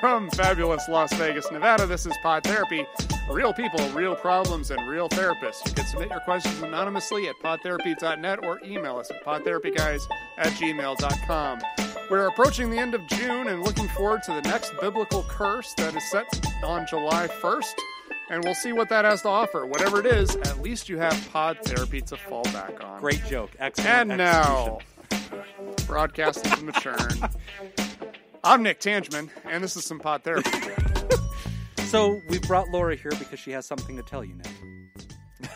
From fabulous Las Vegas, Nevada, this is Pod Therapy. Real people, real problems, and real therapists. You can submit your questions anonymously at podtherapy.net or email us at podtherapyguys@gmail.com. We're approaching the end of June and looking forward to the next biblical curse that is set on July 1st. And we'll see what that has to offer. Whatever it is, at least you have Pod Therapy to fall back on. Great joke. Excellent. And now, broadcasting from the churn. I'm Nick Tangeman, and this is some Pod Therapy. So we brought Laura here because she has something to tell you, Nick.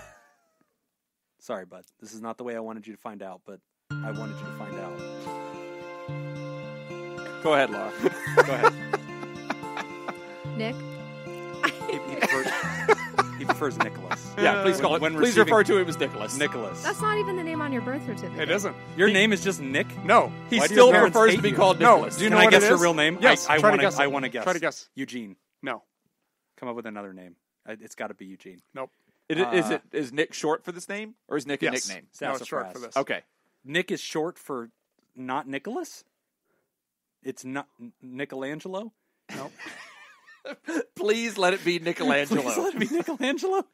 Sorry, bud. This is not the way I wanted you to find out, but I wanted you to find out. Go ahead, Laura. Go ahead. Nick? He prefers Nicholas. Yeah, please call it. Please refer to him as Nicholas. Nicholas. That's not even the name on your birth certificate. It isn't. Your name is just Nick? No. He Why do still your parents prefers hate to be you? called No. Nicholas. Do you Can know I what guess it your is? real name? Yes. I Try to want guess it. I want to guess. Try to guess. Eugene. No. Come up with another name. It's got to be Eugene. Nope. Is Nick short for this name, or is Nick a Yes. nickname? No, it's short for this. Okay. Nick is short for not Nicholas? It's not Michelangelo? Nope. Please let it be Michelangelo. Please let it be Michelangelo?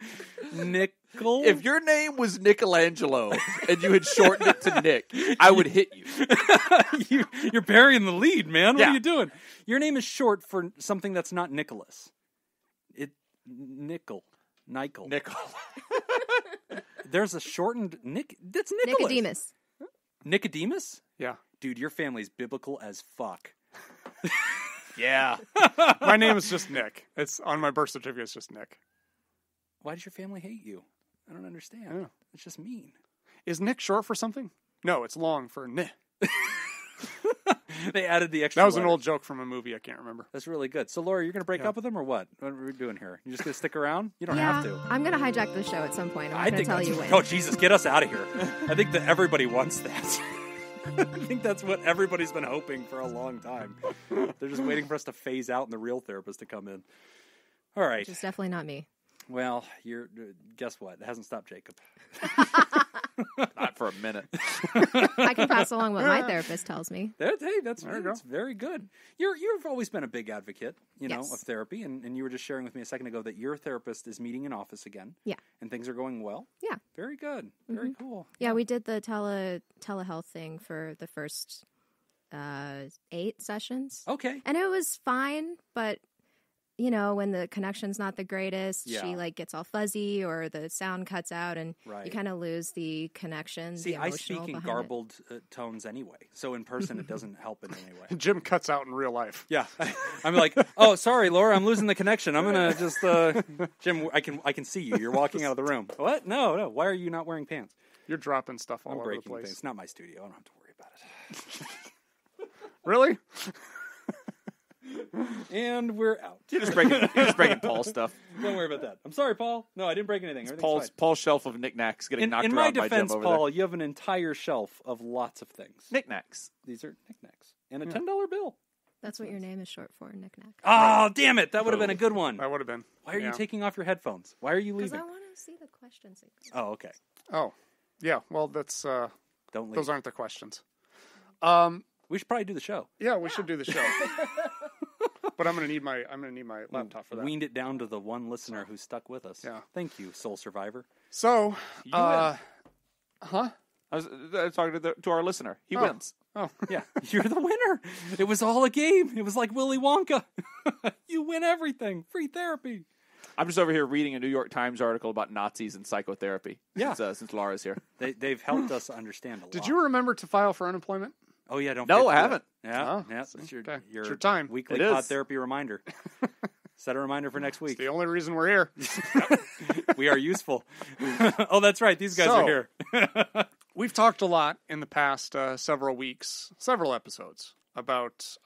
Nickel? If your name was Michelangelo and you had shortened it to Nick, I would hit you. You're burying the lead, man. What Yeah. are you doing? Your name is short for something that's not Nicholas. Nickel. There's a shortened Nick. That's Nicholas. Nicodemus. Nicodemus? Yeah. Dude, your family's biblical as fuck. Yeah. My name is just Nick. It's on my birth certificate. It's just Nick. Why does your family hate you? I don't understand. Yeah. It's just mean. Is Nick short for something? No, it's long for Nick. They added the extra That was an letter. old joke from a movie. I can't remember. That's really good. So, Laura, you're going to break Yeah. up with him or what? What are we doing here? You just going to stick around? You don't Yeah, have to. I'm going to hijack the show at some point. I'm not going to tell you when. Oh, Jesus, get us out of here. I think that everybody wants that. I think that's what everybody's been hoping for a long time. They're just waiting for us to phase out and the real therapist to come in. All right. It's definitely not me. Well, guess what? It hasn't stopped Jacob. Not for a minute. I can pass along what my therapist tells me. That's There you go. very good. You've always been a big advocate, Yes. of therapy, and you were just sharing with me a second ago that your therapist is meeting in office again. Yeah. And things are going well. Yeah. Very good. Very cool. Yeah, we did the telehealth thing for the first 8 sessions. Okay. And it was fine, but when the connection's not the greatest, Yeah. she gets all fuzzy or the sound cuts out and Right. you kind of lose the connection. See, the I emotional speak in behind garbled tones anyway, so in person it doesn't help in any way. Jim cuts out in real life. Yeah, I'm like, oh, sorry, Laura, I'm losing the connection. I'm gonna just, Jim, I can see you. You're walking out of the room. What? No. Why are you not wearing pants? You're dropping stuff all I'm over the breaking place. things. It's not my studio. I don't have to worry about it. Really? And we're out. You're just breaking Paul's stuff. Don't worry about that. I'm sorry, Paul. No, I didn't break anything. Everything's Paul's shelf of knickknacks getting fine. knocked In my around by Jim defense, over Paul, there. you have an entire shelf of lots of things. Knickknacks. These are knickknacks. And a $10 bill. That's what your name is short for, knick-knack. Oh, damn it. That would have been a good one. That would have been. Why are Yeah. you taking off your headphones? Why are you Because leaving? I want to see the questions. Oh, okay. Oh, yeah. Well, that's Don't leave. those aren't the questions. We should probably do the show. Yeah, we should do the show. But I'm gonna need my laptop for that. Weaned it down to the one listener who stuck with us. Yeah. Thank you, Soul Survivor. So, You huh? I was talking to our listener. He wins. Oh, Yeah, you're the winner. It was all a game. It was like Willy Wonka. You win everything. Free therapy. I'm just over here reading a New York Times article about Nazis and psychotherapy. Yeah. Since Laura's here. They've helped us understand a lot. did you remember to file for unemployment? Oh, yeah, don't No, forget I to do haven't. that. Yeah, Oh, yeah. so, It's okay. your It's your time. weekly It is. pod therapy reminder. Set a reminder for next week. The only reason we're here. We are useful. Oh, that's right. These guys So- are here. We've talked a lot in the past several weeks, several episodes about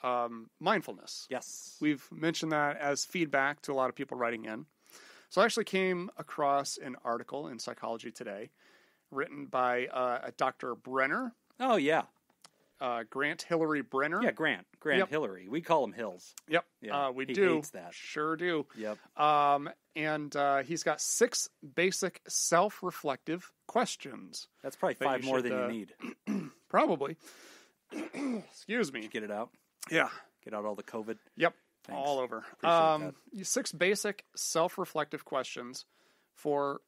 mindfulness. Yes. We've mentioned that as feedback to a lot of people writing in. So I actually came across an article in Psychology Today written by a Dr. Brenner, Oh, yeah. Grant Hillary Brenner. Yeah, Grant Yep. Hillary. We call him Hills. Yep, Yeah, we he do. hates that. Sure do. Yep. And he's got 6 basic self-reflective questions. That's probably That 5 you more should, than you need. Probably. Excuse me. Get it out. Yeah. Get out all the COVID. Yep. Thanks. all over. Appreciate 6 basic self-reflective questions for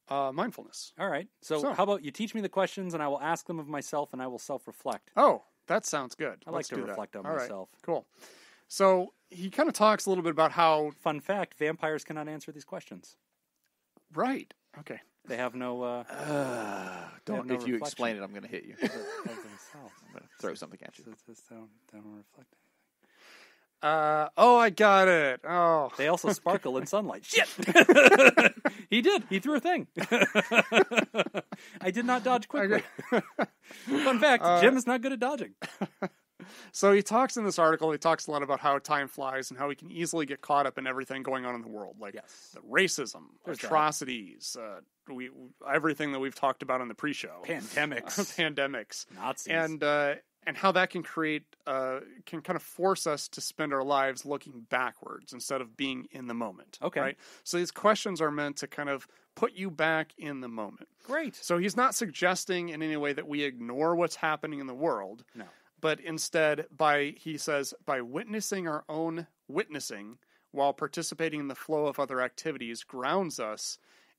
mindfulness. All right. So how about you teach me the questions, and I will ask them of myself, and I will self-reflect. Oh, that sounds good. I like to reflect on All right, myself. cool. So he kind of talks a little bit about how... Fun fact, vampires cannot answer these questions. Right. Okay. They have no... Don't. no If you reflection. explain it, I'm going to hit you. of themselves. I'm going to throw something at you. So just don't reflect anything. I got it. Oh. They also sparkle in sunlight. Shit! He did. He threw a thing. I did not dodge quickly. Fun fact, Jim is not good at dodging. So he talks in this article, he talks a lot about how time flies and how we can easily get caught up in everything going on in the world. Like the racism, atrocities, everything that we've talked about on the pre-show. Pandemics. Nazis. And how that can create, can kind of force us to spend our lives looking backwards instead of being in the moment. Okay. Right? So these questions are meant to kind of put you back in the moment. Great. So he's not suggesting in any way that we ignore what's happening in the world. No. But instead, by witnessing our own witnessing while participating in the flow of other activities grounds us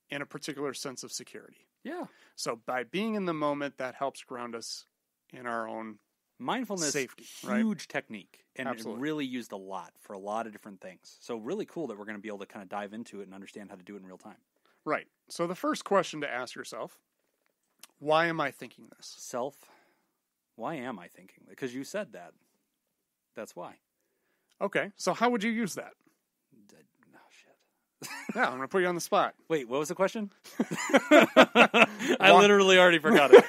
in a particular sense of security. Yeah. So by being in the moment, that helps ground us in our own mindfulness, safety, huge technique, and Absolutely. it really used a lot for a lot of different things. So really cool that we're going to be able to kind of dive into it and understand how to do it in real time. Right. So the first question to ask yourself, why am I thinking this? Why am I thinking? Because you said that. That's why. Okay. So how would you use that? Oh, shit. Yeah, I'm going to put you on the spot. Wait, what was the question? I literally already forgot it.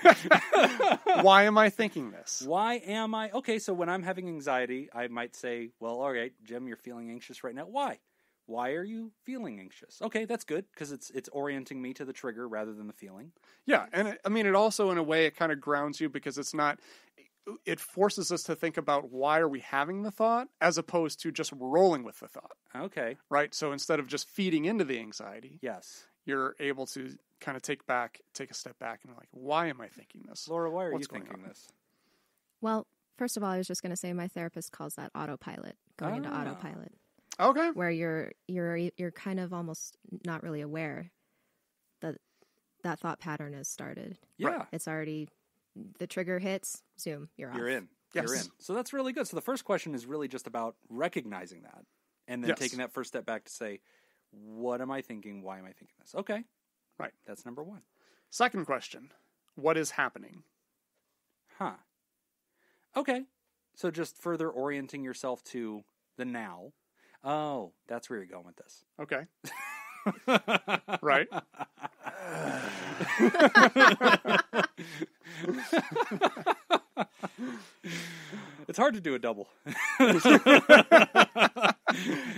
Why am I thinking this? Why am I? Okay, so when I'm having anxiety, I might say, well, all right, Jim, you're feeling anxious right now. Why? Why are you feeling anxious? Okay, that's good, because it's orienting me to the trigger rather than the feeling. Yeah, and it also, in a way, it kind of grounds you because it forces us to think about why are we having the thought as opposed to just rolling with the thought. Okay. Right? So instead of just feeding into the anxiety, yes, you're able to kind of take a step back and like, why am I thinking this? Laura, why are What's you thinking going on? this? Well, first of all, I was just going to say my therapist calls that autopilot, going into autopilot. Okay. Where you're kind of almost not really aware that thought pattern has started. Yeah. It's already, the trigger hits, zoom, you're off. You're in. Yes. You're in. So that's really good. So the first question is really just about recognizing that and then taking that first step back to say, what am I thinking? Why am I thinking this? Okay. Right. That's number one. Second question, what is happening? Huh. Okay. So just further orienting yourself to the now. Oh, that's where you're going with this. Okay. Right. It's hard to do a double.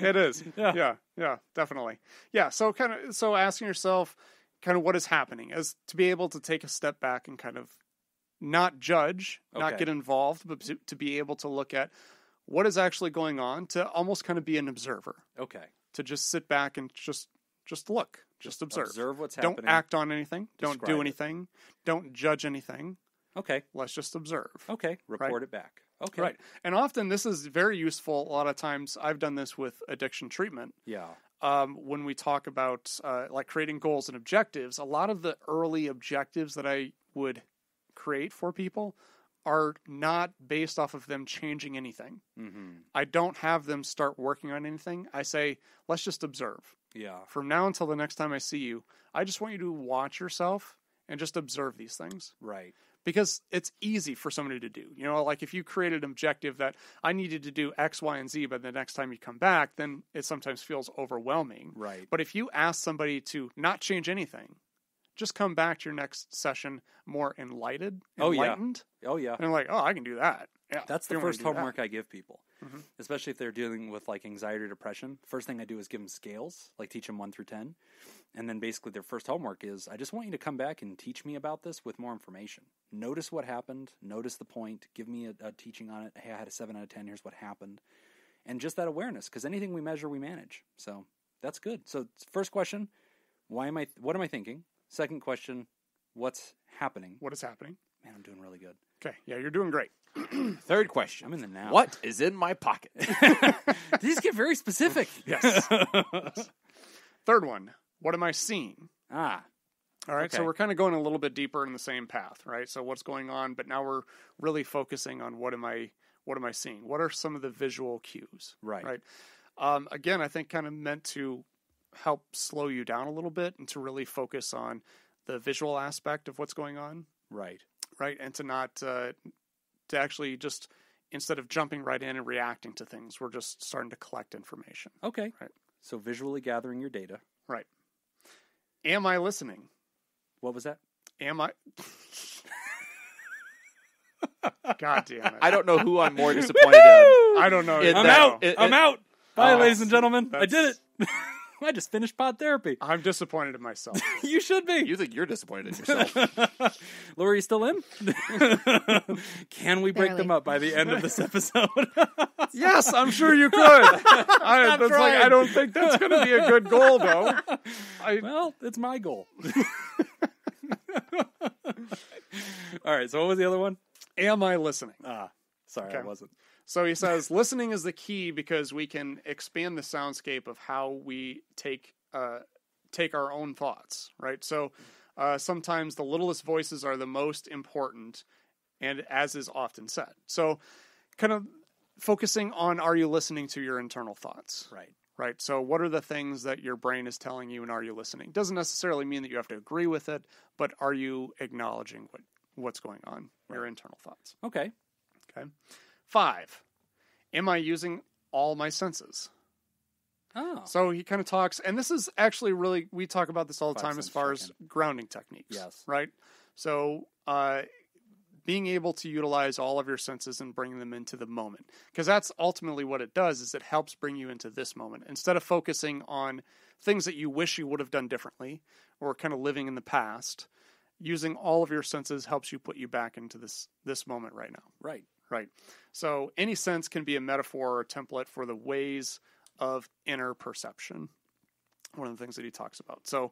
It is. Yeah, definitely. Yeah, so asking yourself kind of what is happening as to be able to take a step back and kind of not judge, not get involved, but to be able to look at what is actually going on, to almost kind of be an observer. Okay. To just sit back and just look, just observe. Observe what's happening. Don't act on anything. Describe Don't do it. anything. Don't judge anything. Okay. Let's just observe. Okay. Report it back. Okay. Right. And often this is very useful. A lot of times I've done this with addiction treatment. Yeah. When we talk about like creating goals and objectives, a lot of the early objectives that I would create for people are not based off of them changing anything. Mm-hmm. I don't have them start working on anything. I say, let's just observe. Yeah. From now until the next time I see you, I just want you to watch yourself and just observe these things. Right. Because it's easy for somebody to do. You know, like if you created an objective that I needed to do X, Y, and Z, but the next time you come back, then it sometimes feels overwhelming. Right. But if you ask somebody to not change anything, just come back to your next session more enlightened. Oh, yeah. And they're like, oh, I can do that. Yeah, That's the you want first to do that. homework I give people, Mm-hmm. especially if they're dealing with like anxiety or depression. First thing I do is give them scales, like teach them 1 through 10. And then basically their first homework is, I just want you to come back and teach me about this with more information. Notice what happened. Notice the point. Give me a teaching on it. Hey, I had a 7 out of 10. Here's what happened. And just that awareness, because anything we measure, we manage. So that's good. So first question, what am I thinking? Second question, what's happening? What is happening? Man, I'm doing really good. Okay, yeah, you're doing great. Third question. I'm in the now. What is in my pocket? These get very specific. Yes. Third one, what am I seeing? Ah, All right, so Okay. we're kind of going a little bit deeper in the same path, right? So what's going on, but now we're really focusing on what am I seeing? What are some of the visual cues? Right. Right. Again, I think kind of meant to help slow you down a little bit and to really focus on the visual aspect of what's going on, right. right? And to not to actually just instead of jumping right in and reacting to things, we're just starting to collect information. Okay. Right. So visually gathering your data. Right. Am I listening? What was that? Am I? God damn it! I don't know who I'm more disappointed in. I don't know. It- I'm that- out. it- I'm out. Bye, Oh, ladies and gentlemen. I that's- did it. I just finished pod therapy. I'm disappointed in myself. You should be. You think you're disappointed in yourself. Laura, you still in? Can we break them Barely. up by the end of this episode? Yes, I'm sure you could. That's trying. I don't think that's going to be a good goal, though. Well, it's my goal. All right, so what was the other one? Am I listening? Sorry, I Okay. wasn't. So he says, listening is the key because we can expand the soundscape of how we take our own thoughts, right? So sometimes the littlest voices are the most important, and as is often said. So kind of focusing on, are you listening to your internal thoughts? Right. Right. So what are the things that your brain is telling you, and are you listening? Doesn't necessarily mean that you have to agree with it, but are you acknowledging what's going on, your internal thoughts? Okay. Okay. 5, am I using all my senses? Oh. So he kind of talks, and this is actually really, we talk about this all the 5 time as sense far as check-in. grounding techniques. Yes. Right? So being able to utilize all of your senses and bring them into the moment. Because that's ultimately what it does, is it helps bring you into this moment. Instead of focusing on things that you wish you would have done differently or kind of living in the past, using all of your senses helps you put you back into this moment right now. Right. Right. So any sense can be a metaphor or a template for the ways of inner perception. One of the things that he talks about. So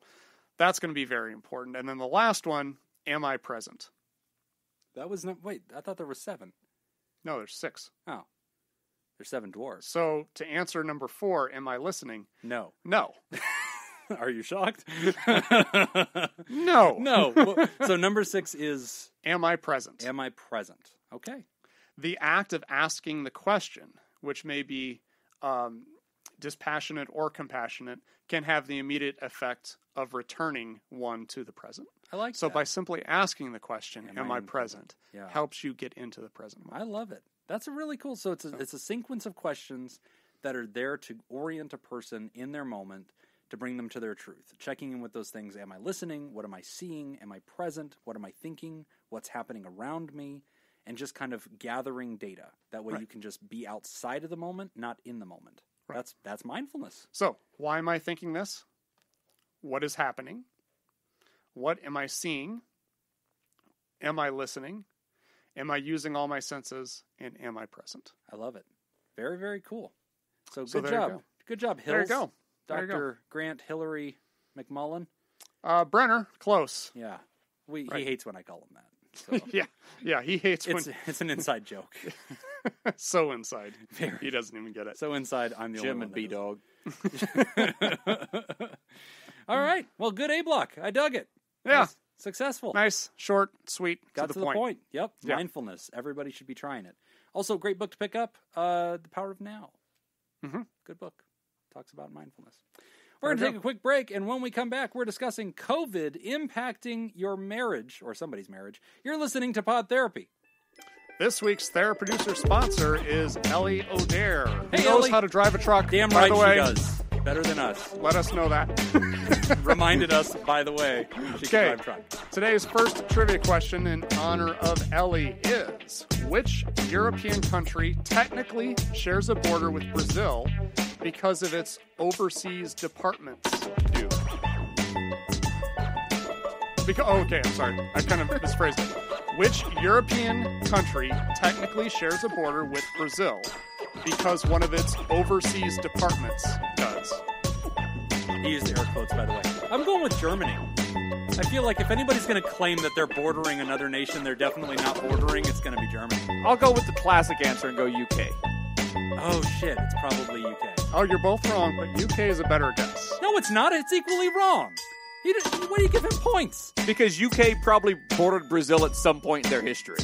that's going to be very important. And then the last one, am I present? That was not. Wait, I thought there were 7. No, there's 6. Oh. There's 7 dwarves. So to answer number 4, am I listening? No. No. Are you shocked? No. No. Well, so number 6 is, Am I present? am I present? Okay. The act of asking the question, which may be dispassionate or compassionate, can have the immediate effect of returning one to the present. I like So that. by simply asking the question, am I in present, Yeah. helps you get into the present moment. I love it. That's a really cool. So it's a sequence of questions that are there to orient a person in their moment to bring them to their truth. Checking in with those things. Am I listening? What am I seeing? Am I present? What am I thinking? What's happening around me? And just kind of gathering data. That way you can just be outside of the moment, not in the moment. Right. That's mindfulness. So why am I thinking this? What is happening? What am I seeing? Am I listening? Am I using all my senses? And am I present? I love it. Very, very cool. So So good there you job. go. Good job, Hills. There you go. There you go. Dr. Grant Hillary McMullen. Brenner, close. Yeah. Right. He hates when I call him that. So. Yeah, he hates when It's an inside joke. so inside. Very. He doesn't even get it. So inside, I'm the Jim only and one B-Dog. All right. Well, good A block. I dug it. Yeah. Nice. Successful. Nice, short, sweet, Got to the point. Yep. Yeah. Mindfulness. Everybody should be trying it. Also, great book to pick up. The Power of Now. Mhm. Good book. Talks about mindfulness. We're There going to you take go. a quick break, and when we come back, we're discussing COVID impacting your marriage, or somebody's marriage. You're listening to Pod Therapy. This week's THERAPRODUCER sponsor is Ellie O'Dare. Hey, Who knows Ellie. how to drive a truck? Damn by right the way. she does. Better than us. Let us know that. Reminded us, by the way, she Okay. can drive truck. Today's first trivia question in honor of Ellie is, which European country technically shares a border with Brazil because of its overseas departments do? Okay, I'm sorry. I kind of misphrased it. Which European country technically shares a border with Brazil because one of its overseas departments does? He used air quotes, by the way. I'm going with Germany. I feel like if anybody's going to claim that they're bordering another nation they're definitely not bordering, it's going to be Germany. I'll go with the classic answer and go UK. Oh, shit. It's probably UK. Oh, you're both wrong, but UK is a better guess. No, it's not. It's equally wrong. Why do you give him points? Because UK probably bordered Brazil at some point in their history.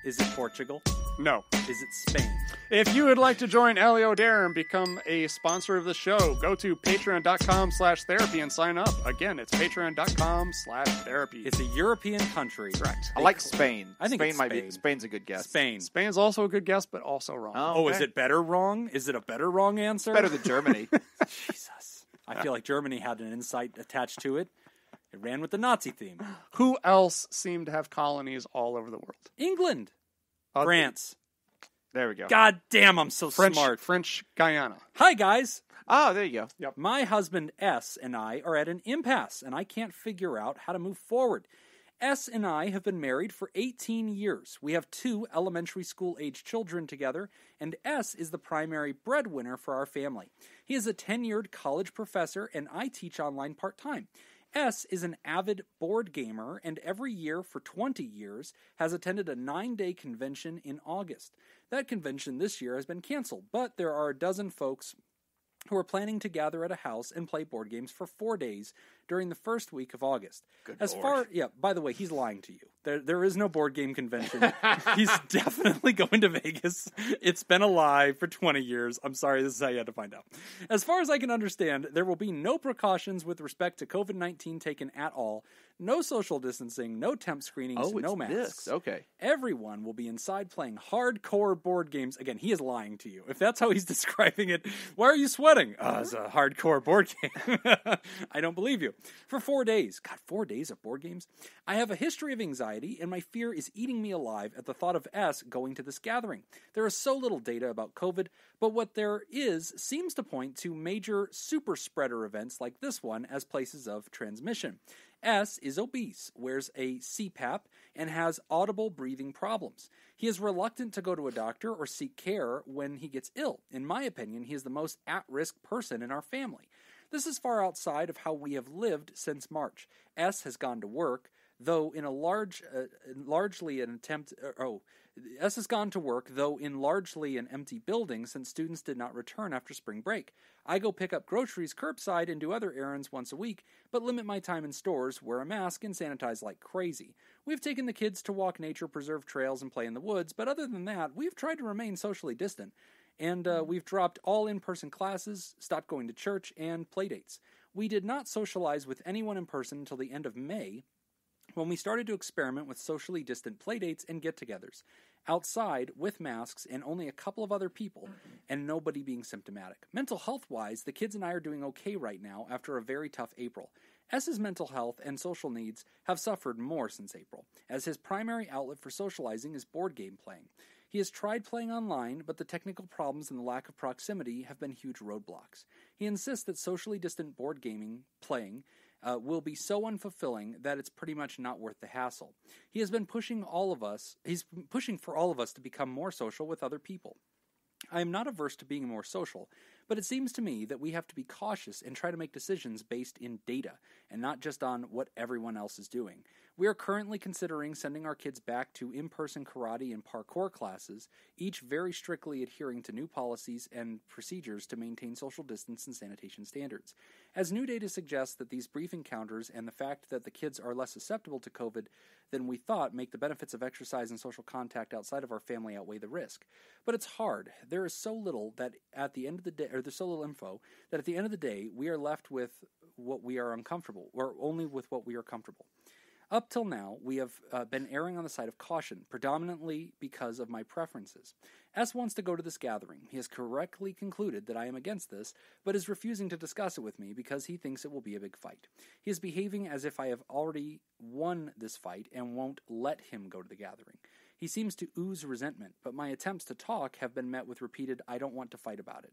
Is it Portugal? No. Is it Spain? If you would like to join Ellie O'Dare and become a sponsor of the show, go to patreon.com/therapy and sign up. Again, it's patreon.com/therapy. It's a European country. Correct. I like Spain. I think it's Spain. Spain's a good guess. Spain. Spain's also a good guess, but also wrong. Oh, okay. is it better wrong? Is it a better wrong answer? Better than Germany. Jesus. I feel like Germany had an insight attached to it. It ran with the Nazi theme. Who else seemed to have colonies all over the world? England. France. There we go. God damn, I'm so smart. French Guyana. Hi, guys. Oh, there you go. My husband S and I are at an impasse, and I can't figure out how to move forward. S and I have been married for 18 years. We have 2 elementary school-age children together, and S is the primary breadwinner for our family. He is a tenured college professor, and I teach online part-time. S is an avid board gamer, and every year for 20 years has attended a 9-day convention in August. That convention this year has been canceled, but there are a dozen folks who are planning to gather at a house and play board games for 4 days during the first week of August. By the way, he's lying to you. There is no board game convention. He's definitely going to Vegas. It's been a lie for 20 years. I'm sorry, this is how you had to find out. As far as I can understand, there will be no precautions with respect to COVID-19 taken at all. No social distancing, no temp screenings, no masks. This. Okay. Everyone will be inside playing hardcore board games. Again, he is lying to you. If that's how he's describing it, why are you sweating? It's a hardcore board game. I don't believe you. For 4 days. God, 4 days of board games? I have a history of anxiety, and my fear is eating me alive at the thought of S going to this gathering. There is so little data about COVID, but what there is seems to point to major super spreader events like this one as places of transmission. S is obese, wears a CPAP, and has audible breathing problems. He is reluctant to go to a doctor or seek care when he gets ill. In my opinion, he is the most at-risk person in our family. This is far outside of how we have lived since March. S has gone to work, though in largely an empty building since students did not return after spring break. I go pick up groceries curbside and do other errands once a week, but limit my time in stores, wear a mask, and sanitize like crazy. We've taken the kids to walk nature preserve trails and play in the woods, but other than that, we've tried to remain socially distant. And we've dropped all in-person classes, stopped going to church, and playdates. We did not socialize with anyone in person until the end of May, when we started to experiment with socially distant playdates and get-togethers, outside with masks and only a couple of other people, and nobody being symptomatic. Mental health-wise, the kids and I are doing okay right now after a very tough April. S's mental health and social needs have suffered more since April, as his primary outlet for socializing is board game playing. He has tried playing online, but the technical problems and the lack of proximity have been huge roadblocks. He insists that socially distant board gaming playing will be so unfulfilling that it's pretty much not worth the hassle. He's pushing for all of us to become more social with other people. I am not averse to being more social, but it seems to me that we have to be cautious and try to make decisions based in data, and not just on what everyone else is doing. We are currently considering sending our kids back to in-person karate and parkour classes, each very strictly adhering to new policies and procedures to maintain social distance and sanitation standards. As new data suggests that these brief encounters and the fact that the kids are less susceptible to COVID than we thought make the benefits of exercise and social contact outside of our family outweigh the risk. But it's hard. There is so little that at the end of the day, or there's so little info that at the end of the day, we are left with what we are uncomfortable, or only with what we are comfortable. Up till now, we have been erring on the side of caution, predominantly because of my preferences. S wants to go to this gathering. He has correctly concluded that I am against this, but is refusing to discuss it with me because he thinks it will be a big fight. He is behaving as if I have already won this fight and won't let him go to the gathering. He seems to ooze resentment, but my attempts to talk have been met with repeated, I don't want to fight about it.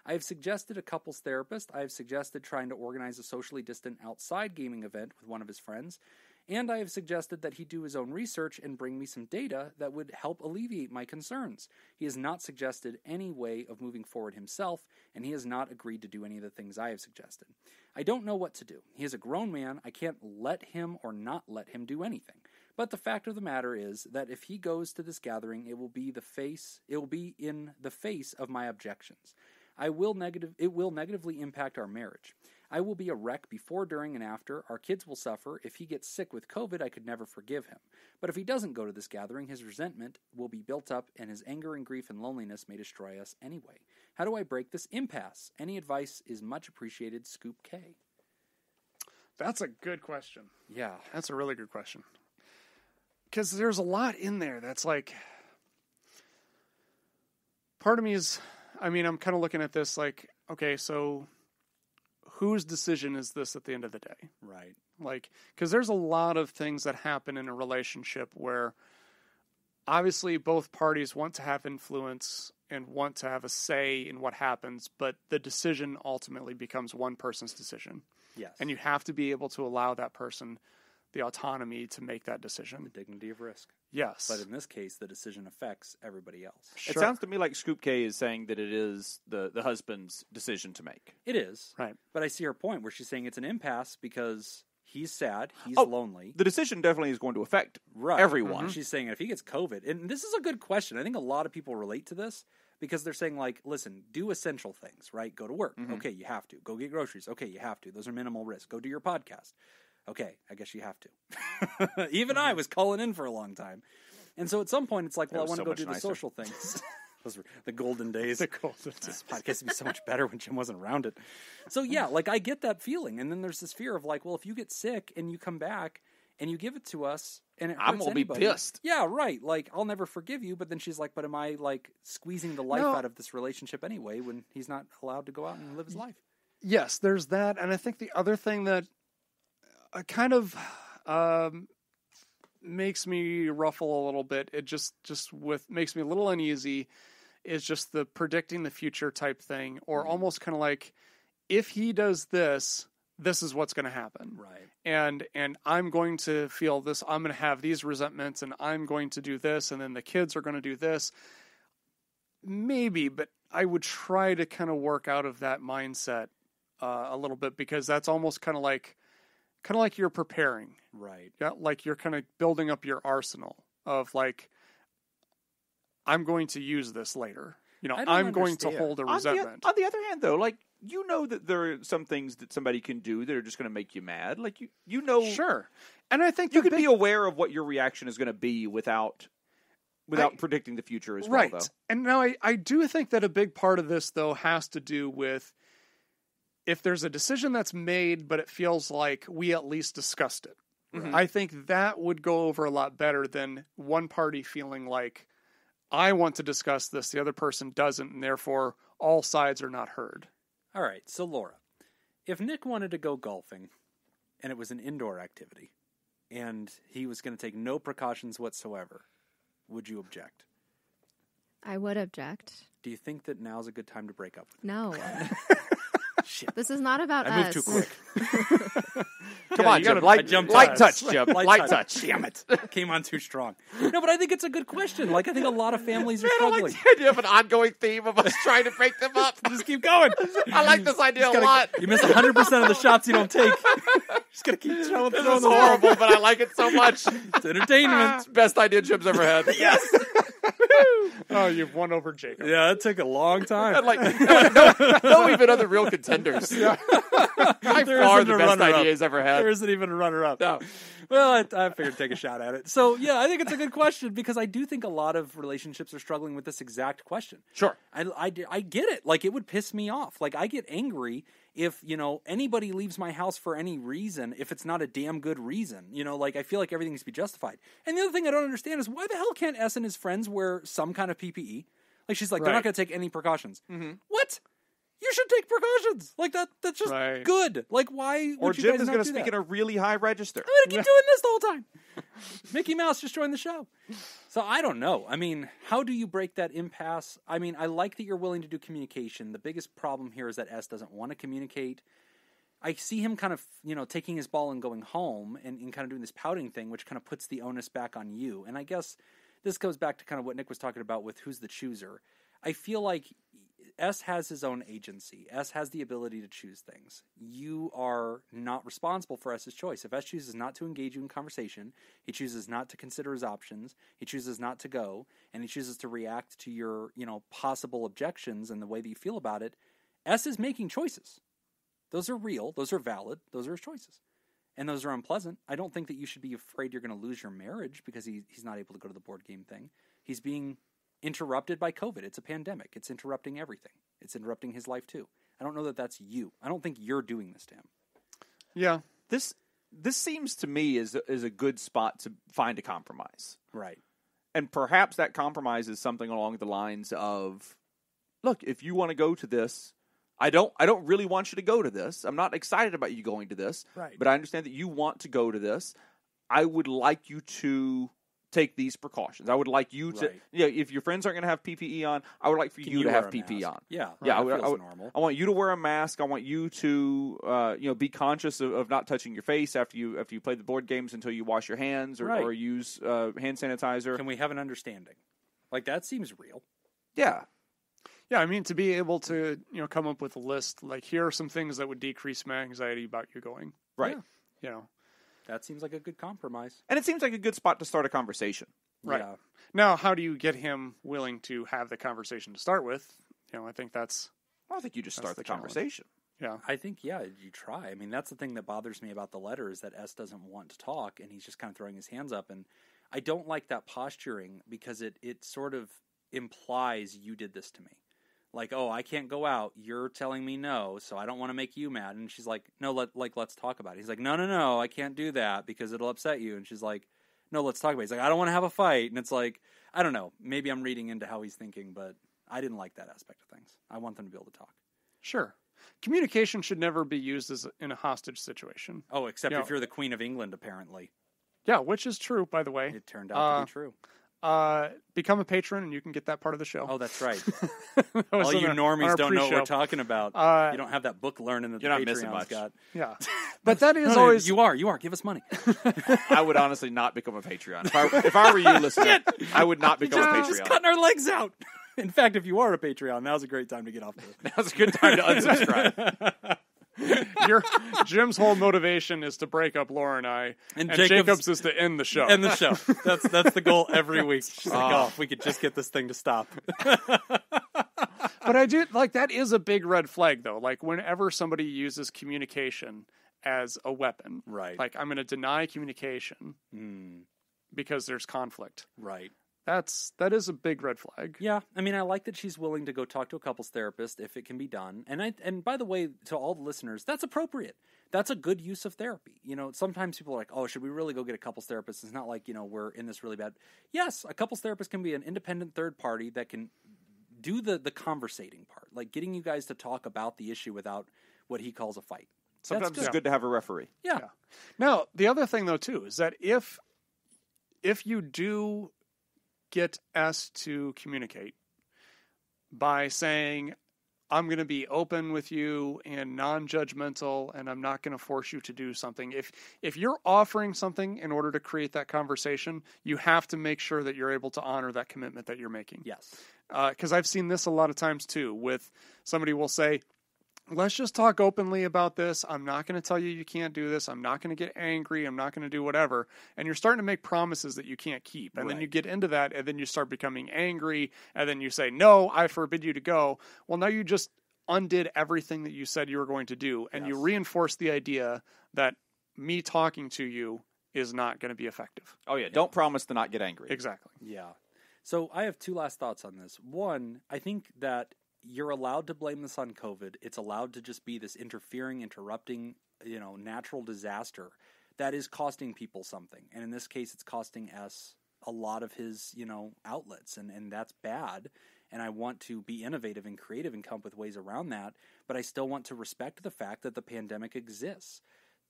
I have suggested a couples therapist. I have suggested trying to organize a socially distant outside gaming event with one of his friends. And I have suggested that he do his own research and bring me some data that would help alleviate my concerns. He has not suggested any way of moving forward himself, and he has not agreed to do any of the things I have suggested. I don't know what to do. He is a grown man. I can't let him or not let him do anything. But the fact of the matter is that if he goes to this gathering, it will be in the face of my objections. It will negatively impact our marriage. I will be a wreck before, during, and after. Our kids will suffer. If he gets sick with COVID, I could never forgive him. But if he doesn't go to this gathering, his resentment will be built up, and his anger and grief and loneliness may destroy us anyway. How do I break this impasse? Any advice is much appreciated. Scoop K. That's a good question. Yeah. That's a really good question. Because there's a lot in there that's like, part of me is, I'm kind of looking at this like, okay, so whose decision is this at the end of the day? Right. Like, because there's a lot of things that happen in a relationship where obviously both parties want to have influence and want to have a say in what happens, but the decision ultimately becomes one person's decision. Yes. And you have to be able to allow that person the autonomy to make that decision. The dignity of risk. Yes. But in this case, the decision affects everybody else. Sure. It sounds to me like Scoop K is saying that it is the husband's decision to make. It is. Right. But I see her point where she's saying it's an impasse because he's sad, he's lonely. The decision definitely is going to affect Right. everyone. Mm-hmm. She's saying if he gets COVID, and this is a good question. I think a lot of people relate to this because they're saying, like, listen, do essential things, right? Go to work. Okay, you have to. Go get groceries. Okay, you have to. Those are minimal risk. Go do your podcast. Okay, I guess you have to. Even I was calling in for a long time. And so at some point, it's like, well, I want to go do the social things. Those were the golden days. The golden days. This podcast would be so much better when Jim wasn't around it. So, yeah, like, I get that feeling. And then there's this fear of, like, well, if you get sick and you come back and you give it to us and it hurts I'm going to be anybody, pissed. Yeah, right. Like, I'll never forgive you. But then she's like, but am I, like, squeezing the life out of this relationship anyway when he's not allowed to go out and live his life? Yes, there's that. And I think the other thing that kind of makes me ruffle a little bit, it makes me a little uneasy, is just the predicting the future type thing, or almost kind of like, if he does this, this is what's going to happen. Right. And I'm going to feel this, I'm going to have these resentments, and I'm going to do this, and then the kids are going to do this. Maybe, but I would try to kind of work out of that mindset a little bit, because that's almost kind of like you're preparing. Right. Yeah, like you're kind of building up your arsenal of, like, I'm going to use this later. I'm going to hold a resentment. On the other hand, though, like, you know that there are some things that somebody can do that are just going to make you mad. Like, you know. Sure. And I think you could be aware of what your reaction is going to be without predicting the future as well, though. And now I do think that a big part of this, though, has to do with if there's a decision that's made, but it feels like we at least discussed it. Mm-hmm. I think that would go over a lot better than one party feeling like, I want to discuss this, the other person doesn't, and therefore all sides are not heard. All right, so Laura, if Nick wanted to go golfing, and it was an indoor activity, and he was going to take no precautions whatsoever, would you object? I would object. Do you think that now's a good time to break up with him? No. Shit. This is not about I us. moved too quick. Come on, Jim. Light touch, Jim. Light touch. Damn it. Came on too strong. No, but I think it's a good question. Like, I think a lot of families are struggling. I like the idea of an ongoing theme of us trying to break them up. Just keep going. I like this idea a lot. You miss 100% of the shots you don't take. Just gotta keep throwing This is horrible, but I like it so much. It's entertainment. It's the best idea Jim's ever had. Yes. Oh, you've won over Jacob. Yeah, it took a long time. No even other real contenders. Yeah. By far the best idea he's ever had. There isn't even a runner-up. No. Well, I figured take a shot at it. So, yeah, I think it's a good question because I do think a lot of relationships are struggling with this exact question. Sure. I get it. Like, it would piss me off. Like, I get angry if, anybody leaves my house for any reason, if it's not a damn good reason. Like, I feel like everything needs to be justified. And the other thing I don't understand is why the hell can't S and his friends wear some kind of PPE? Like, she's like, they're not going to take any precautions. Mm-hmm. What? You should take precautions. Like, that's just good. Like, why would you Jim guys is not going to do speak that? in a really high register. I'm going to keep doing this the whole time. Mickey Mouse just joined the show. So I don't know. I mean, how do you break that impasse? I mean, I like that you're willing to do communication. The biggest problem here is that S doesn't want to communicate. I see him kind of, taking his ball and going home and kind of doing this pouting thing, which kind of puts the onus back on you. And I guess this goes back to kind of what Nick was talking about with who's the chooser. I feel like S has his own agency. S has the ability to choose things. You are not responsible for S's choice. If S chooses not to engage you in conversation, he chooses not to consider his options, he chooses not to go, and he chooses to react to your, possible objections and the way that you feel about it, S is making choices. Those are real. Those are valid. Those are his choices. And those are unpleasant. I don't think that you should be afraid you're going to lose your marriage because he's not able to go to the board game thing. He's being interrupted by COVID. It's a pandemic. It's interrupting everything. It's interrupting his life too. I don't know that that's you. I don't think you're doing this to him. Yeah. This seems to me is a good spot to find a compromise. Right. And perhaps that compromise is something along the lines of, look, if you want to go to this, I don't really want you to go to this. I'm not excited about you going to this. Right. But I understand that you want to go to this. I would like you to take these precautions. I would like you to, Right. If your friends aren't going to have PPE on, I would like for you to have PPE on. Yeah. Yeah, That feels normal. I want you to wear a mask. I want you to, be conscious of not touching your face after you play the board games until you wash your hands or, Right. or use hand sanitizer. Can we have an understanding? Like, that seems real. Yeah. Yeah, I mean, to be able to, come up with a list, like, here are some things that would decrease my anxiety about you going. Right. Yeah. That seems like a good compromise. And it seems like a good spot to start a conversation. Right. Yeah. Now, how do you get him willing to have the conversation to start with? I think that's... I think you just That's start the the challenge. conversation. Yeah. I think, you try. I mean, that's the thing that bothers me about the letter is that S doesn't want to talk, and he's just kind of throwing his hands up. And I don't like that posturing because it sort of implies you did this to me. Like, oh, I can't go out. You're telling me no, so I don't want to make you mad. And she's like, no, let's talk about it. He's like, no, I can't do that because it'll upset you. And she's like, no, let's talk about it. He's like, I don't want to have a fight. And it's like, I don't know. Maybe I'm reading into how he's thinking, but I didn't like that aspect of things. I want them to be able to talk. Sure. Communication should never be used as in a hostage situation. Oh, except if you're the Queen of England, apparently. Yeah, which is true, by the way. It turned out to be true. Become a patron, and you can get that part of the show. Oh, that's right. That was All you on normies our don't know what pre-show. we're talking about. You don't have that book learning that You're the not missing Patreon's much. got. Yeah, but that is No, always... You are. Give us money. I would honestly not become a Patreon. If I were you, listener, I would not become a Just Patreon. cutting our legs out. In fact, if you are a Patreon, now's a great time to get off the... Now's a good time to unsubscribe. Jim's whole motivation is to break up Laura and I, and Jacob's is to end the show. End the show. That's the goal every week. She's like, oh, if we could just get this thing to stop. But I do like that is a big red flag, though. Like whenever somebody uses communication as a weapon, Right. Like I'm going to deny communication because there's conflict. Right. That is a big red flag. Yeah, I mean, I like that she's willing to go talk to a couples therapist if it can be done. And by the way, to all the listeners, that's appropriate. That's a good use of therapy. Sometimes people are like, oh, should we really go get a couples therapist? It's not like, we're in this really bad. Yes, a couples therapist can be an independent third party that can do the conversating part, like getting you guys to talk about the issue without what he calls a fight. Sometimes it's good to have a referee. Yeah. Now, the other thing, though, too, is that if you do get S to communicate by saying, I'm going to be open with you and non-judgmental, and I'm not going to force you to do something. If you're offering something in order to create that conversation, you have to make sure that you're able to honor that commitment that you're making. Yes. Because I've seen this a lot of times, too, with somebody will say, let's just talk openly about this. I'm not going to tell you you can't do this. I'm not going to get angry. I'm not going to do whatever. And you're starting to make promises that you can't keep. And then you get into that, and then you start becoming angry. And then you say, no, I forbid you to go. Well, now you just undid everything that you said you were going to do. And you reinforce the idea that me talking to you is not going to be effective. Oh, yeah. Don't promise to not get angry. Exactly. Yeah. So I have two last thoughts on this. One, I think that you're allowed to blame this on COVID. It's allowed to just be this interrupting, natural disaster that is costing people something. And in this case, it's costing us a lot of his, outlets. And that's bad. And I want to be innovative and creative and come up with ways around that. But I still want to respect the fact that the pandemic exists.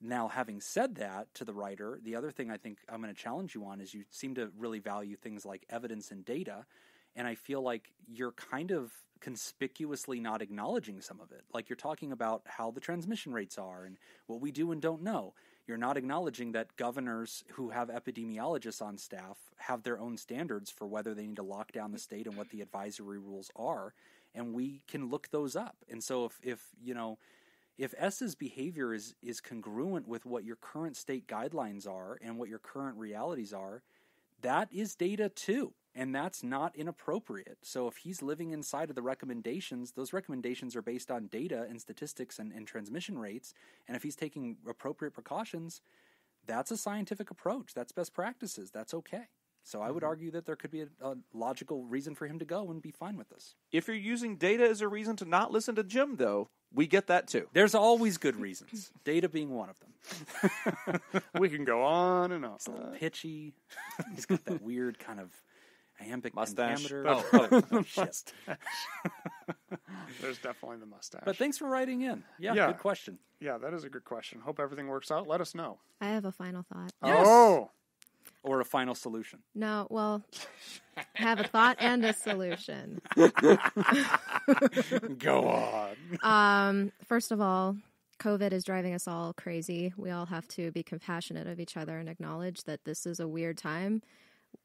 Now, having said that to the writer, the other thing I think I'm going to challenge you on is you seem to really value things like evidence and data. And I feel like you're kind of conspicuously not acknowledging some of it. Like you're talking about how the transmission rates are and what we do and don't know. You're not acknowledging that governors who have epidemiologists on staff have their own standards for whether they need to lock down the state and what the advisory rules are. And we can look those up. And so if S's behavior is congruent with what your current state guidelines are and what your current realities are, that is data too. And that's not inappropriate. So if he's living inside of the recommendations, those recommendations are based on data and statistics and transmission rates. And if he's taking appropriate precautions, that's a scientific approach. That's best practices. That's okay. So I would argue that there could be a logical reason for him to go and be fine with this. If you're using data as a reason to not listen to Jim, though, we get that too. There's always good reasons, data being one of them. We can go on and on. He's a little pitchy. He's got that weird kind of iambic mustache. pentameter. Oh, shit. There's definitely the mustache. But thanks for writing in. Yeah, good question. Yeah, that is a good question. Hope everything works out. Let us know. I have a final thought. Yes. Oh. Or a final solution. No, well, I have a thought and a solution. Go on. First of all, COVID is driving us all crazy. We all have to be compassionate of each other and acknowledge that this is a weird time.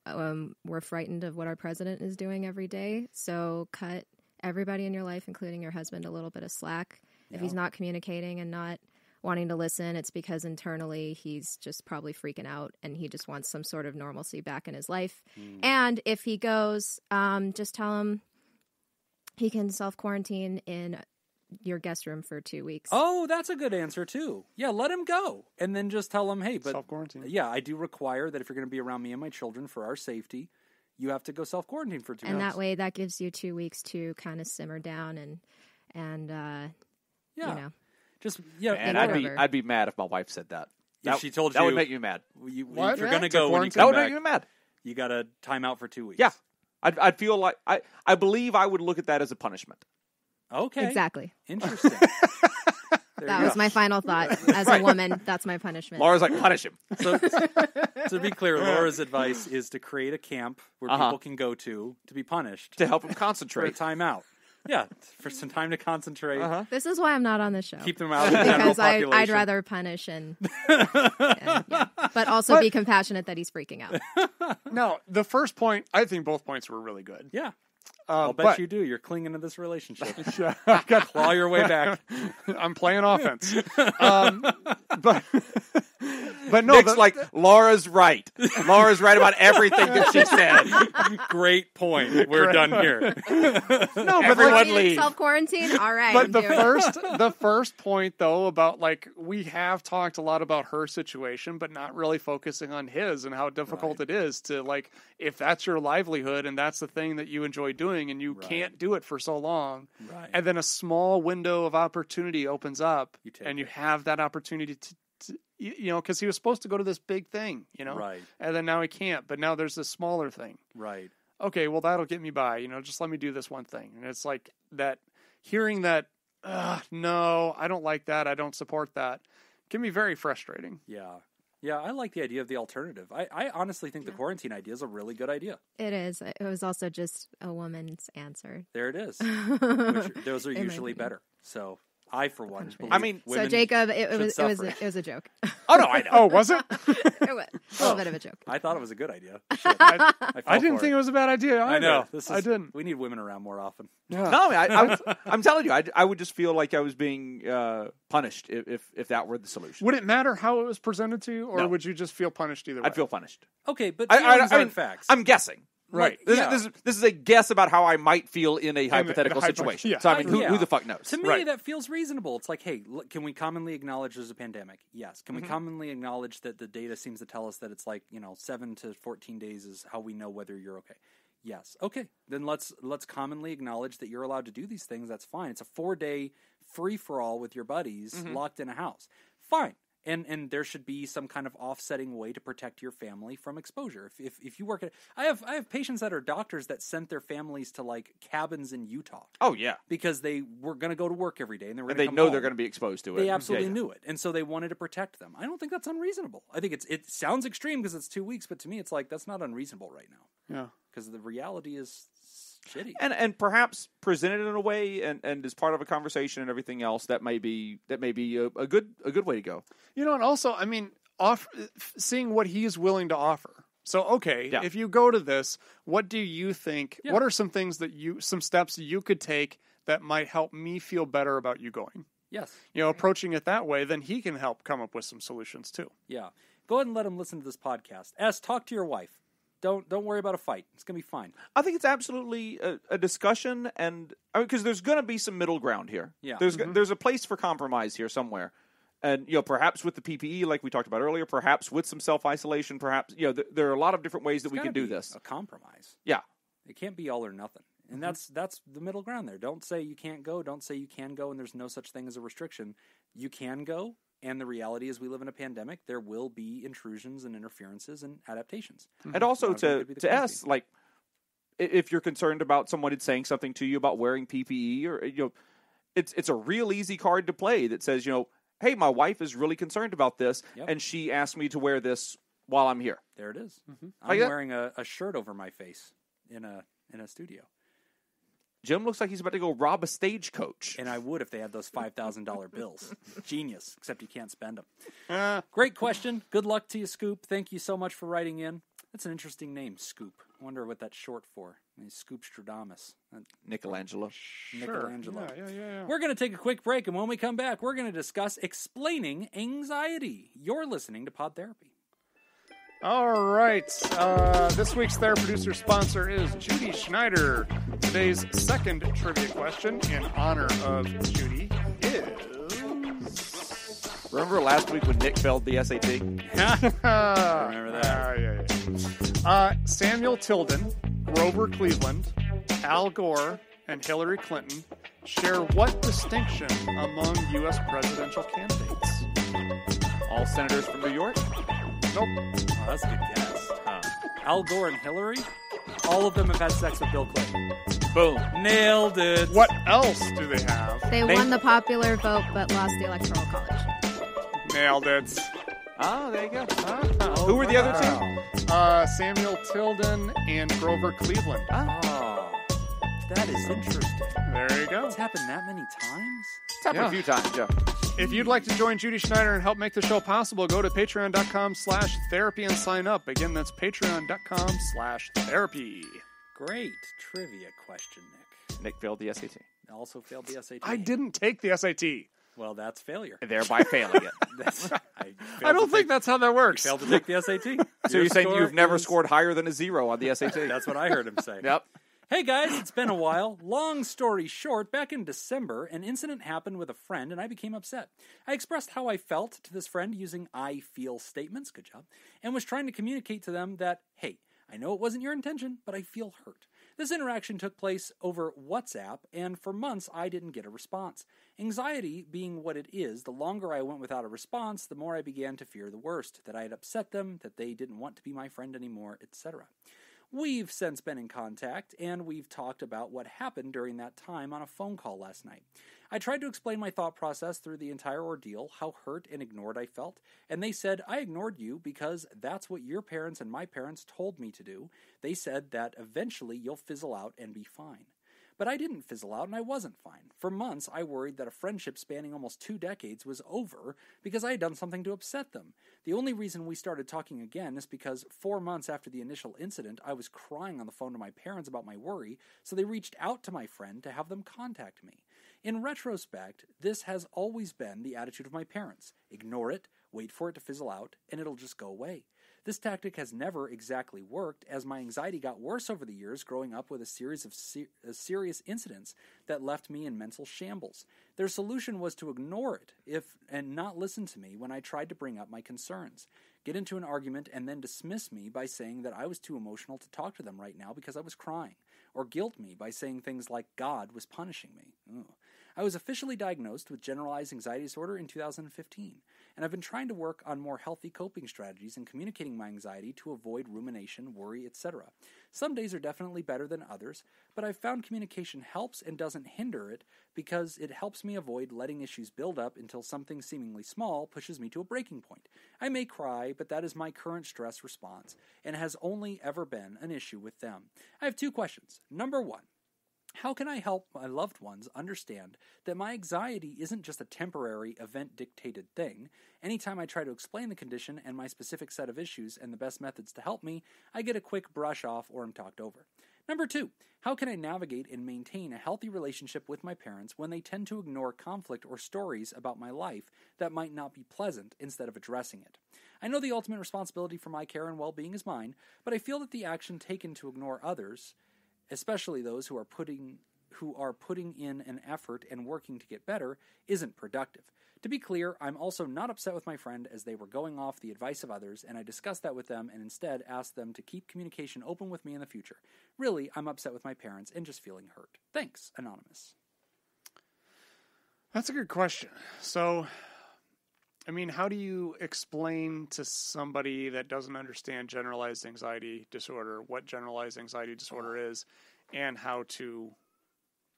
We're frightened of what our president is doing every day. So cut everybody in your life, including your husband, a little bit of slack. If he's not communicating and not wanting to listen, it's because internally he's just probably freaking out and he just wants some sort of normalcy back in his life. And if he goes, just tell him he can self-quarantine in your guest room for 2 weeks. Oh, that's a good answer too. Yeah, let him go. And then just tell him, hey, but self-quarantine. Yeah, I do require that if you're going to be around me and my children for our safety, you have to go self-quarantine for 2 weeks. And that way that gives you 2 weeks to kind of simmer down and you know. Just and I'd be mad if my wife said that. If she told that you would make you mad. If you're going to go when you That come would back, make you mad. you got to time out for 2 weeks. Yeah, I'd feel like I believe I would look at that as a punishment. Okay. Exactly. Interesting. That was my final thought. As a woman, that's my punishment. Laura's like, punish him. So to be clear, Laura's advice is to create a camp where people can go to be punished. To help him For a concentrate. timeout. Yeah, for some time to concentrate. This is why I'm not on the show. Keep them out of the general because population. I'd rather punish and but also be compassionate that he's freaking out. No, the first point, I think both points were really good. Yeah. I'll bet you do. You're clinging to this relationship. Yeah, I've got Claw your way back. I'm playing offense. But no, Nick's like, Laura's right. Laura's right about everything that she said. Great point. We're done here. no, but Everyone leave. Self-quarantine? All right. But the first point though about like we have talked a lot about her situation, but not really focusing on his and how difficult it is to like if that's your livelihood and that's the thing that you enjoy doing and you can't do it for so long, and then a small window of opportunity opens up and you have that opportunity to you know, because he was supposed to go to this big thing, you know, and then now he can't. But now there's this smaller thing, Okay, well that'll get me by, you know. Just let me do this one thing, and it's like that. Hearing that, no, I don't like that. I don't support that. Can be very frustrating. Yeah, I like the idea of the alternative. I honestly think the quarantine idea is a really good idea. It is. It was also just a woman's answer. There it is. Those are usually better. So. I, for one, I mean, so Jacob, it was a joke. Oh no, I know. Oh, was it? It was a little bit of a joke. I thought it was a good idea. I didn't think it was a bad idea either. I know. I didn't. We need women around more often. Yeah. No, I'm telling you, I would just feel like I was being punished if that were the solution. Would it matter how it was presented to you, or would you just feel punished either way? I'd feel punished. Okay, but feelings aren't facts. I'm guessing. Right. This is a guess about how I might feel in a hypothetical situation. Yeah. So, I mean, who the fuck knows? To me, that feels reasonable. It's like, hey, look, can we commonly acknowledge there's a pandemic? Yes. Can we commonly acknowledge that the data seems to tell us that it's like, 7 to 14 days is how we know whether you're okay? Yes. Okay. Then let's commonly acknowledge that you're allowed to do these things. That's fine. It's a 4-day free-for-all with your buddies locked in a house. Fine. And there should be some kind of offsetting way to protect your family from exposure. If you work at, I have patients that are doctors that sent their families to like cabins in Utah. Oh yeah, because they were going to go to work every day and they know they're going to be exposed to it. They absolutely knew it, and so they wanted to protect them. I don't think that's unreasonable. I think it sounds extreme because it's 2 weeks, but to me, it's like that's not unreasonable right now. Yeah, because the reality is shitty. And perhaps presented in a way and as part of a conversation and everything else that may be a good way to go. You know, and also, I mean, seeing what he's willing to offer. So, okay, Yeah. if you go to this, what do you think? Yeah. What are some things some steps you could take that might help me feel better about you going? Yes. You know, approaching it that way, then he can help come up with some solutions too. Yeah. Go ahead and let him listen to this podcast. Talk to your wife. Don't worry about a fight. It's going to be fine. I think it's absolutely a discussion, and because there's going to be some middle ground here. Yeah. There's a place for compromise here somewhere, and perhaps with the PPE, like we talked about earlier, perhaps with some self-isolation, perhaps there are a lot of different ways that we can do this. A compromise. Yeah, it can't be all or nothing, and that's the middle ground there. Don't say you can't go. Don't say you can go, and there's no such thing as a restriction. You can go. And the reality is we live in a pandemic. There will be intrusions and interferences and adaptations. And also to us, like, if you're concerned about someone saying something to you about wearing PPE, or it's a real easy card to play that says, hey, my wife is really concerned about this, and she asked me to wear this while I'm here. There it is. I'm Like wearing a shirt over my face in a studio. Jim looks like he's about to go rob a stagecoach. And I would if they had those $5,000 bills. Genius, except you can't spend them. Great question. Good luck to you, Scoop. Thank you so much for writing in. That's an interesting name, Scoop. I wonder what that's short for. Scoop Stradamus. Michelangelo. Michelangelo. Yeah. We're going to take a quick break, and when we come back, we're going to discuss explaining anxiety. You're listening to Pod Therapy. All right. This week's TheraProducer sponsor is Judy Schneider. Today's second trivia question in honor of Judy is... Remember last week when Nick failed the SAT? Remember that. Yeah. Samuel Tilden, Grover Cleveland, Al Gore, and Hillary Clinton share what distinction among U.S. presidential candidates? All senators from New York? Nope. Oh, that's a good guess. Al Gore and Hillary? All of them have had sex with Bill Clinton. Boom. Nailed it. What else do they have? They won the popular vote but lost the electoral college. Nailed it. Oh, there you go. Oh, Who were the other two? Samuel Tilden and Grover Cleveland. Oh, that is interesting. There you go. It's happened that many times? It's happened a few times, yeah. If you'd like to join Judy Schneider and help make the show possible, go to patreon.com/therapy and sign up. Again, that's patreon.com/therapy. Great trivia question, Nick. Nick failed the SAT. Also failed the SAT. I didn't take the SAT. Well, that's failure. Thereby failing it. I don't think that's how that works. Failed to take the SAT. So you're saying you've never scored higher than a 0 on the SAT? That's what I heard him say. Yep. Hey guys, it's been a while. Long story short, back in December, an incident happened with a friend and I became upset. I expressed how I felt to this friend using I feel statements, good job, and was trying to communicate to them that, hey, I know it wasn't your intention, but I feel hurt. This interaction took place over WhatsApp, and for months I didn't get a response. Anxiety being what it is, the longer I went without a response, the more I began to fear the worst, that I had upset them, that they didn't want to be my friend anymore, etc. We've since been in contact, and we've talked about what happened during that time on a phone call last night. I tried to explain my thought process through the entire ordeal, how hurt and ignored I felt, and they said, I ignored you because that's what your parents and my parents told me to do. They said that eventually you'll fizzle out and be fine. But I didn't fizzle out and I wasn't fine. For months, I worried that a friendship spanning almost 2 decades was over because I had done something to upset them. The only reason we started talking again is because 4 months after the initial incident, I was crying on the phone to my parents about my worry, so they reached out to my friend to have them contact me. In retrospect, this has always been the attitude of my parents. Ignore it, wait for it to fizzle out, and it'll just go away. This tactic has never exactly worked, as my anxiety got worse over the years growing up with a series of serious incidents that left me in mental shambles. Their solution was to ignore it and not listen to me when I tried to bring up my concerns, get into an argument, and then dismiss me by saying that I was too emotional to talk to them right now because I was crying, or guilt me by saying things like God was punishing me. Ugh. I was officially diagnosed with generalized anxiety disorder in 2015, and I've been trying to work on more healthy coping strategies and communicating my anxiety to avoid rumination, worry, etc. Some days are definitely better than others, but I've found communication helps and doesn't hinder it because it helps me avoid letting issues build up until something seemingly small pushes me to a breaking point. I may cry, but that is my current stress response, and has only ever been an issue with them. I have 2 questions. Number 1. How can I help my loved ones understand that my anxiety isn't just a temporary, event-dictated thing? Anytime I try to explain the condition and my specific set of issues and the best methods to help me, I get a quick brush off or am talked over. Number 2, how can I navigate and maintain a healthy relationship with my parents when they tend to ignore conflict or stories about my life that might not be pleasant instead of addressing it? I know the ultimate responsibility for my care and well-being is mine, but I feel that the action taken to ignore others, especially those who are putting in an effort and working to get better, isn't productive. To be clear, I'm also not upset with my friend as they were going off the advice of others, and I discussed that with them and instead asked them to keep communication open with me in the future. Really, I'm upset with my parents and just feeling hurt. Thanks, Anonymous. That's a good question. So, I mean, how do you explain to somebody that doesn't understand generalized anxiety disorder what generalized anxiety disorder is and how to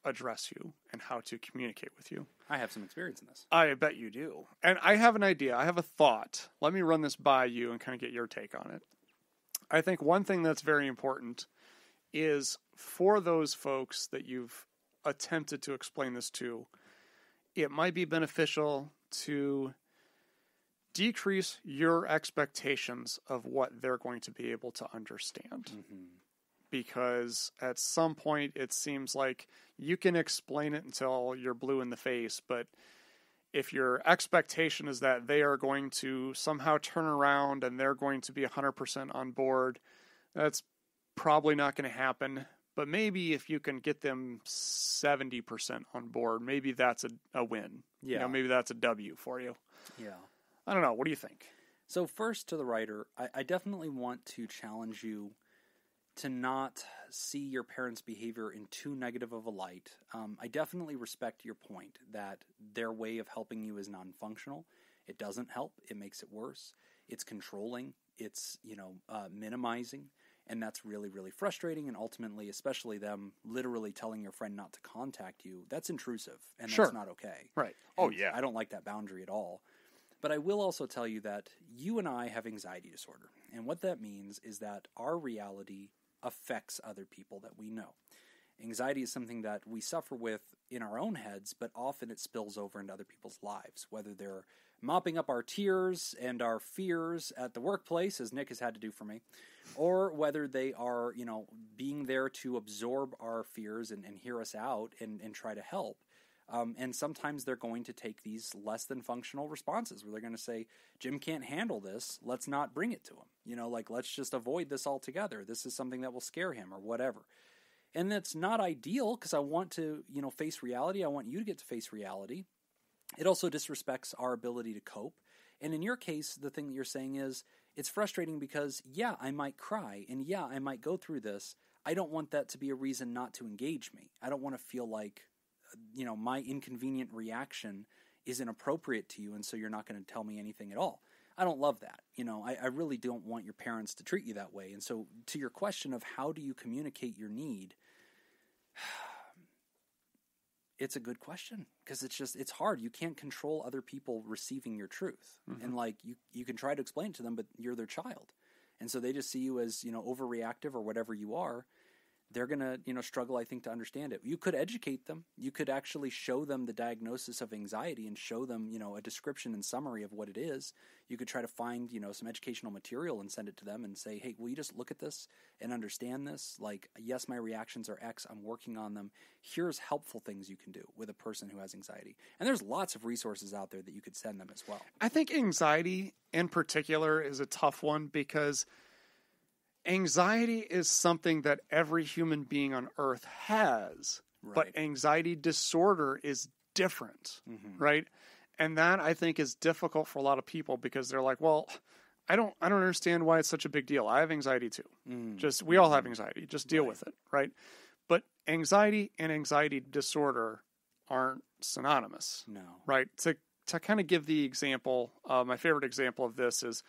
address you and how to communicate with you? I have some experience in this. I bet you do. And I have an idea. I have a thought. Let me run this by you and kind of get your take on it. I think one thing that's very important is for those folks that you've attempted to explain this to, it might be beneficial to decrease your expectations of what they're going to be able to understand. Mm-hmm. Because at some point it seems like you can explain it until you're blue in the face, but if your expectation is that they are going to somehow turn around and they're going to be 100% on board, that's probably not going to happen. But maybe if you can get them 70% on board, maybe that's a win. Yeah. You know, maybe that's a W for you. Yeah. I don't know. What do you think? So first, to the writer, I definitely want to challenge you to not see your parents' behavior in too negative of a light. I definitely respect your point that their way of helping you is non-functional. It doesn't help. It makes it worse. It's controlling. It's, minimizing. And that's really, really frustrating. And ultimately, especially them literally telling your friend not to contact you, that's intrusive. And that's not okay. Right. And I don't like that boundary at all. But I will also tell you that you and I have anxiety disorder. And what that means is that our reality affects other people that we know. Anxiety is something that we suffer with in our own heads, but often it spills over into other people's lives, whether they're mopping up our tears and our fears at the workplace, as Nick has had to do for me, or whether they are, being there to absorb our fears and hear us out and try to help. And sometimes they're going to take these less than functional responses where they're going to say, Jim can't handle this. Let's not bring it to him. Let's just avoid this altogether. This is something that will scare him or whatever. And that's not ideal because I want to, face reality. I want you to get to face reality. It also disrespects our ability to cope. And in your case, the thing that you're saying is it's frustrating because, I might cry and I might go through this. I don't want that to be a reason not to engage me. I don't want to feel like my inconvenient reaction is inappropriate to you, and so you're not going to tell me anything at all. I don't love that. I really don't want your parents to treat you that way. And so to your question of how do you communicate your need, it's a good question because it's hard. You can't control other people receiving your truth. Mm-hmm. And you can try to explain it to them, but you're their child. And so they just see you as, overreactive or whatever you are. They're going to, struggle, I think, to understand it. You could educate them. You could actually show them the diagnosis of anxiety and show them, a description and summary of what it is. You could try to find, some educational material and send it to them and say, hey, will you just look at this and understand this? Yes, my reactions are X. I'm working on them. Here's helpful things you can do with a person who has anxiety. And there's lots of resources out there that you could send them as well. I think anxiety in particular is a tough one because anxiety is something that every human being on earth has, right. But anxiety disorder is different, right? And that I think is difficult for a lot of people because they're like, well, I don't understand why it's such a big deal. I have anxiety too. We all have anxiety. Just deal with it, right? But anxiety and anxiety disorder aren't synonymous. No. Right? To kind of give the example, my favorite example of this is,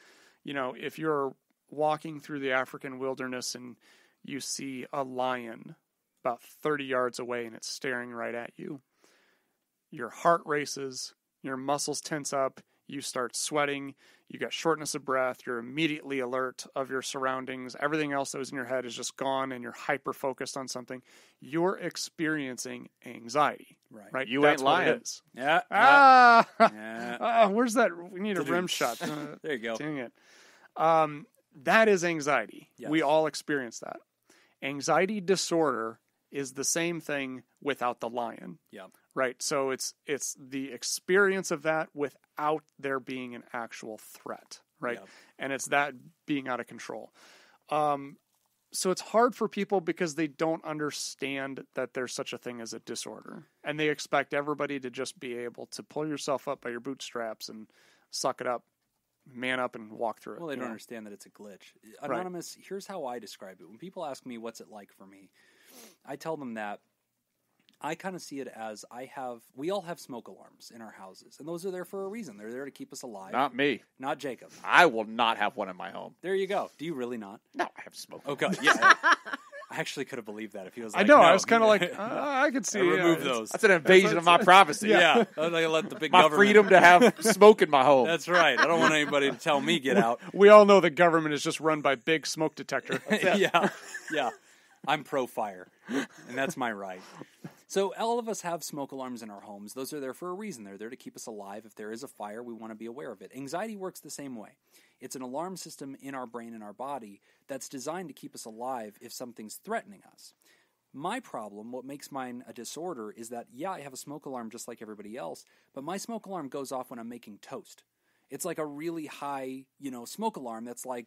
if you're walking through the African wilderness and you see a lion about 30 yards away and it's staring right at you, your heart races, your muscles tense up, you start sweating, you got shortness of breath, you're immediately alert of your surroundings, everything else that was in your head is just gone and you're hyper-focused on something. You're experiencing anxiety. Right? You That's ain't what lying. it is. Yeah. Ah, where's that? We need a rim shot. There you go. Dang it. That is anxiety. Yes. We all experience that. Anxiety disorder is the same thing without the lion. Yeah. Right. So it's the experience of that without there being an actual threat. Right. Yep. And it's that being out of control. So it's hard for people because they don't understand that there's such a thing as a disorder. And they expect everybody to just be able to pull yourself up by your bootstraps and suck it up, man up, and walk through it. Well, they don't understand that it's a glitch. Anonymous, here's how I describe it. When people ask me what's it like for me, I tell them that I kind of see it as we all have smoke alarms in our houses, and those are there for a reason. They're there to keep us alive. Not me. Not Jacob. I will not have one in my home. There you go. Do you really not? No, I have smoke. Okay. Yeah. I actually could have believed that if he was like, I know. no. I was kind of like, I could see. remove those. That's an invasion of my privacy. Yeah. I let the big My government. freedom to have smoke in my home. That's right. I don't want anybody to tell me get out. We all know the government is just run by big smoke detector. Yeah. I'm pro-fire, and that's my right. So all of us have smoke alarms in our homes. Those are there for a reason. They're there to keep us alive. If there is a fire, we want to be aware of it. Anxiety works the same way. It's an alarm system in our brain and our body that's designed to keep us alive if something's threatening us. My problem, what makes mine a disorder, is that, I have a smoke alarm just like everybody else, but my smoke alarm goes off when I'm making toast. It's like a really high, smoke alarm that's like,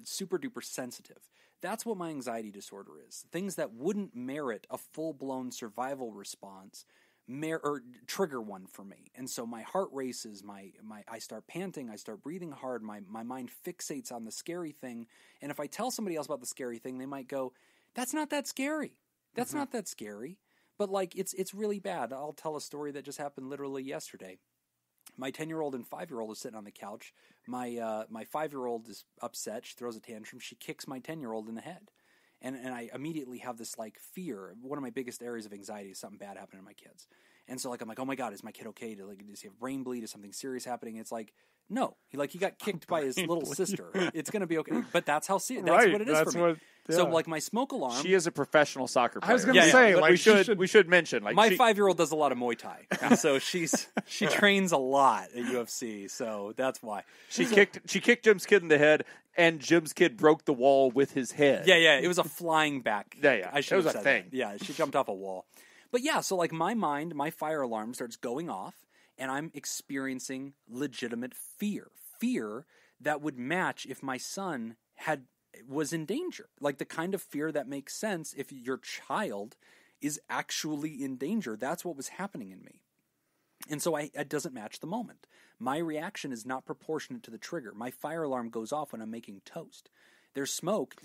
super duper sensitive. That's what my anxiety disorder is. Things that wouldn't merit a full-blown survival response or trigger one for me. And so my heart races, I start panting, I start breathing hard, my mind fixates on the scary thing. And if I tell somebody else about the scary thing, they might go, that's not that scary. That's not that scary. But it's really bad. I'll tell a story that just happened literally yesterday. My 10-year-old and 5-year-old is sitting on the couch. My 5-year-old is upset. She throws a tantrum. She kicks my 10-year-old in the head. And I immediately have this fear. One of my biggest areas of anxiety is something bad happening to my kids. And so I'm like, oh my God, is my kid okay? Does he have brain bleed? Is something serious happening? It's like, no. He got kicked by his little sister. It's going to be okay. But that's how serious. That's what it is for me. So my smoke alarm. She is a professional soccer player. I was going to say, we should mention. My 5-year-old does a lot of Muay Thai, so she trains a lot at UFC. So that's why she kicked Jim's kid in the head, and Jim's kid broke the wall with his head. Yeah. It was a flying back. Yeah. I should have it was said a thing. That. Yeah, she jumped off a wall. But so my fire alarm starts going off, and I'm experiencing legitimate fear that would match if my son was in danger. Like the kind of fear that makes sense if your child is actually in danger. That's what was happening in me. And so it doesn't match the moment. My reaction is not proportionate to the trigger. My fire alarm goes off when I'm making toast. There's smoke,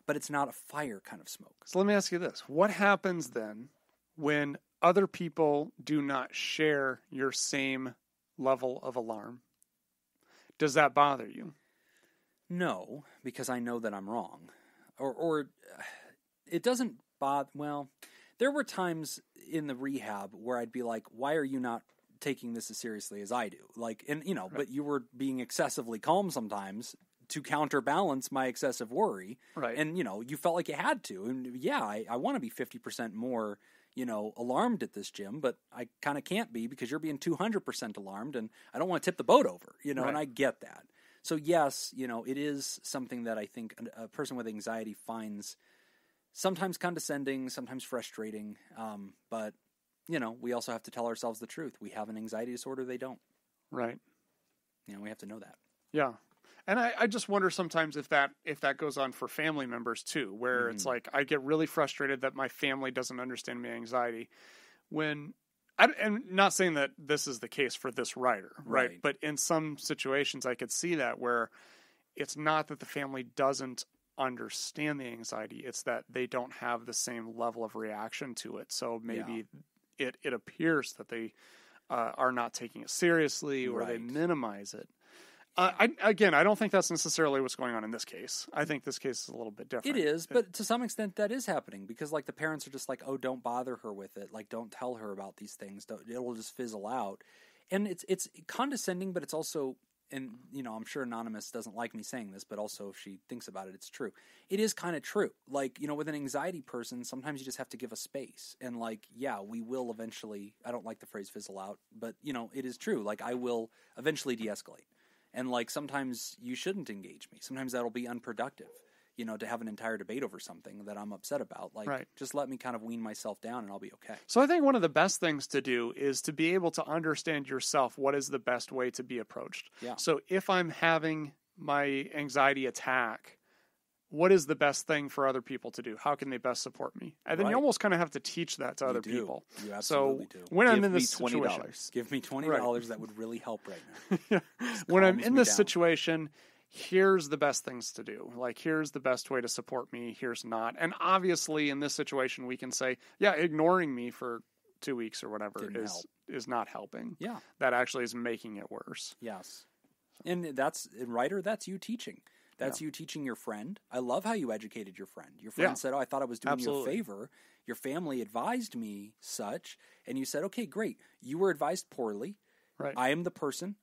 but it's not a fire kind of smoke. So let me ask you this. What happens then when other people do not share your same level of alarm? Does that bother you? No, because I know that I'm wrong. Or it doesn't bother... Well, there were times in the rehab where I'd be like, why are you not taking this as seriously as I do? Right. But you were being excessively calm sometimes to counterbalance my excessive worry. Right. And, you felt like you had to. And I want to be 50% more, alarmed at this, Jim, but I kind of can't be because you're being 200% alarmed and I don't want to tip the boat over, right. And I get that. So yes, it is something that I think a person with anxiety finds sometimes condescending, sometimes frustrating. But, we also have to tell ourselves the truth. We have an anxiety disorder. They don't. Right. We have to know that. Yeah. And I just wonder sometimes if that goes on for family members too, where it's like I get really frustrated that my family doesn't understand my anxiety when... I'm not saying that this is the case for this writer, right? But in some situations, I could see that where it's not that the family doesn't understand the anxiety; it's that they don't have the same level of reaction to it. So maybe it appears that they are not taking it seriously, or they Right. minimize it. I don't think that's necessarily what's going on in this case. I think this case is a little bit different. It is, but to some extent that is happening because like the parents are just like, oh, don't bother her with it. Like, don't tell her about these things. It'll just fizzle out. And it's condescending, but it's also, and I'm sure Anonymous doesn't like me saying this, but also if she thinks about it, it's true. It is kind of true. Like, with an anxiety person, sometimes you just have to give a space. And like, yeah, we will eventually, I don't like the phrase fizzle out, but it is true. Like, I will eventually de-escalate. And like sometimes you shouldn't engage me. Sometimes that'll be unproductive, to have an entire debate over something that I'm upset about. Like, just let me kind of wean myself down and I'll be okay. So I think one of the best things to do is to be able to understand yourself what is the best way to be approached. Yeah. So if I'm having my anxiety attack, what is the best thing for other people to do? How can they best support me? And then you almost kind of have to teach that to other people. You absolutely do. When I'm Give in me this $20. situation, Give me $20. That would really help right now. when I'm calms in me this down. situation, here's the best things to do. Like, here's the best way to support me. Here's not. And obviously, in this situation, we can say, yeah, ignoring me for 2 weeks or whatever is not helping. Yeah. That actually is making it worse. Yes. And writer, that's you teaching. That's you teaching your friend. I love how you educated your friend. Your friend said, oh, I thought I was doing you a favor. Your family advised me such. And you said, okay, great. You were advised poorly. Right. I am the person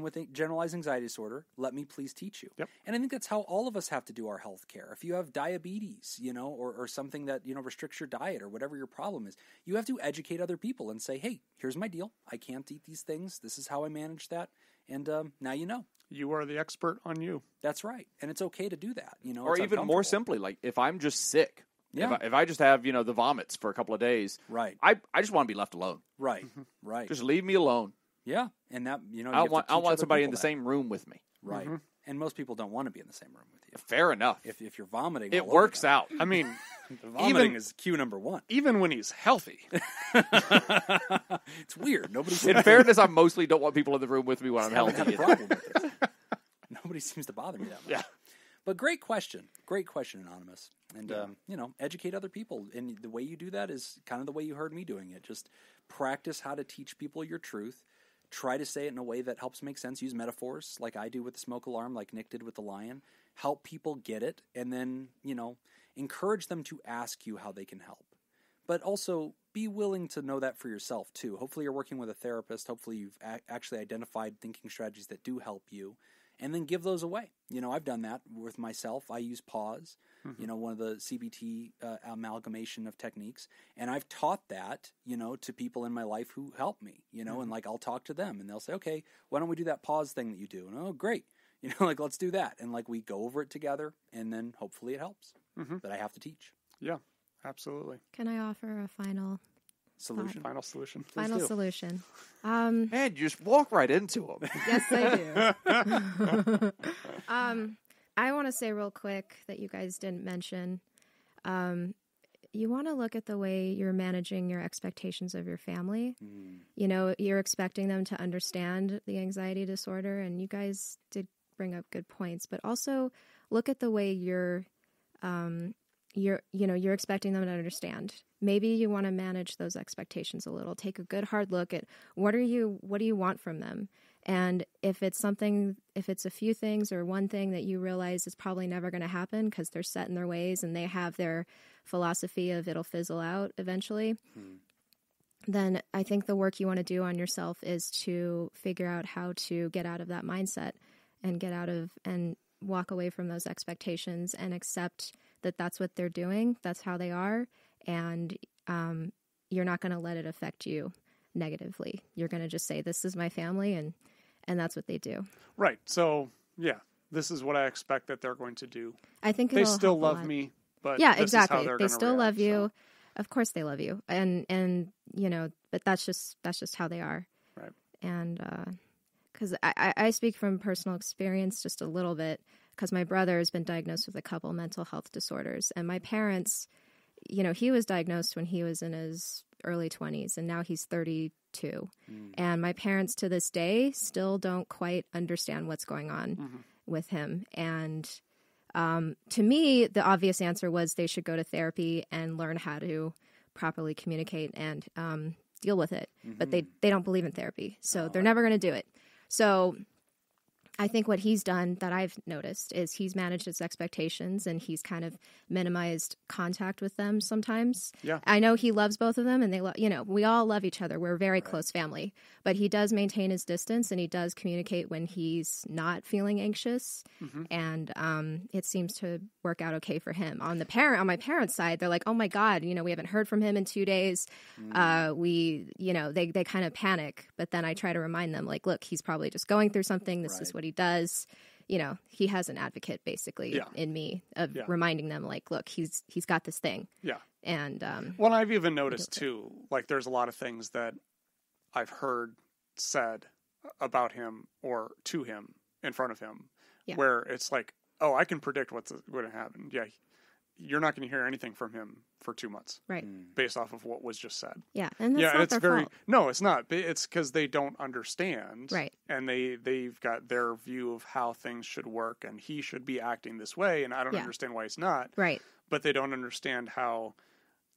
with a generalized anxiety disorder. Let me please teach you. Yep. And I think that's how all of us have to do our health care. If you have diabetes, or something that, restricts your diet or whatever your problem is, you have to educate other people and say, hey, here's my deal. I can't eat these things. This is how I manage that. And now you know. You are the expert on you. That's right. And it's okay to do that. Or it's even more uncomfortable. simply, like if I'm just sick, Yeah. if I just have, the vomits for a couple of days, Right. I just want to be left alone. Right. Right. Just leave me alone. Yeah. And that, you I have to want teach other somebody in people the that. same room with me. Right. And most people don't want to be in the same room with you. Fair enough. If you're vomiting, It all over works them. out. I mean, The vomiting is cue number one. even when he's healthy. It's weird. Nobody In fairness, I mostly don't want people in the room with me when I'm haven't had a healthy. problem with it. Nobody seems to bother me that much. Yeah. But great question, Anonymous. And, educate other people. And the way you do that is kind of the way you heard me doing it. Just practice how to teach people your truth. Try to say it in a way that helps make sense. Use metaphors like I do with the smoke alarm, like Nick did with the lion. Help people get it. And then, encourage them to ask you how they can help. But also be willing to know that for yourself, too. Hopefully you're working with a therapist. Hopefully you've actually identified thinking strategies that do help you. And then give those away. I've done that with myself. I use pause, one of the CBT amalgamation of techniques. And I've taught that, to people in my life who help me, and like I'll talk to them and they'll say, okay, why don't we do that pause thing that you do? And oh, great. Like let's do that. And like we go over it together and then hopefully it helps. But I have to teach. Yeah, absolutely. Can I offer a final Solution. Final solution. final solution? Man, you just walk right into them. Yes, I do. I want to say real quick that you guys didn't mention. You want to look at the way you're managing your expectations of your family. You're expecting them to understand the anxiety disorder, and you guys did bring up good points. But also look at the way you're expecting them to understand. Maybe you want to manage those expectations a little. Take a good hard look at what do you want from them? And if it's a few things or one thing that you realize is probably never going to happen because they're set in their ways and they have their philosophy of it'll fizzle out eventually, then I think the work you want to do on yourself is to figure out how to get out of that mindset and and walk away from those expectations and accept that that's what they're doing. That's how they are. And you're not going to let it affect you negatively. You're going to just say, this is my family, and that's what they do. Right. So, yeah, this is what I expect that they're going to do. I think They it'll still help a love lot. me, but Yeah, this exactly. is how they're They gonna still react, love you. so. Of course they love you. And but that's just how they are. Right. And because I speak from personal experience just a little bit, because my brother has been diagnosed with a couple mental health disorders. And my parents, he was diagnosed when he was in his early 20s, and now he's 32. And my parents to this day still don't quite understand what's going on with him. And to me, the obvious answer was they should go to therapy and learn how to properly communicate and deal with it. But they don't believe in therapy, so they're never going to do it. So I think what he's done that I've noticed is he's managed his expectations and he's kind of minimized contact with them sometimes. Yeah. I know he loves both of them and they we all love each other. We're a very close family, but he does maintain his distance and he does communicate when he's not feeling anxious. And it seems to work out okay for him. On my parents' side, they're like, oh my God, we haven't heard from him in 2 days. They kind of panic, but then I try to remind them like, look, he's probably just going through something. This is what he does. He has an advocate basically in me of reminding them like, look, he's got this thing. Yeah. And well, I've even noticed too, like there's a lot of things that I've heard said about him or to him in front of him where it's like, oh, I can predict what's going to happen. Yeah. You're not going to hear anything from him for 2 months. Right. Based off of what was just said. Yeah. And that's not their fault. No, it's not. It's because they don't understand. Right. And they've got their view of how things should work and he should be acting this way. And I don't understand why he's not. Right. But they don't understand how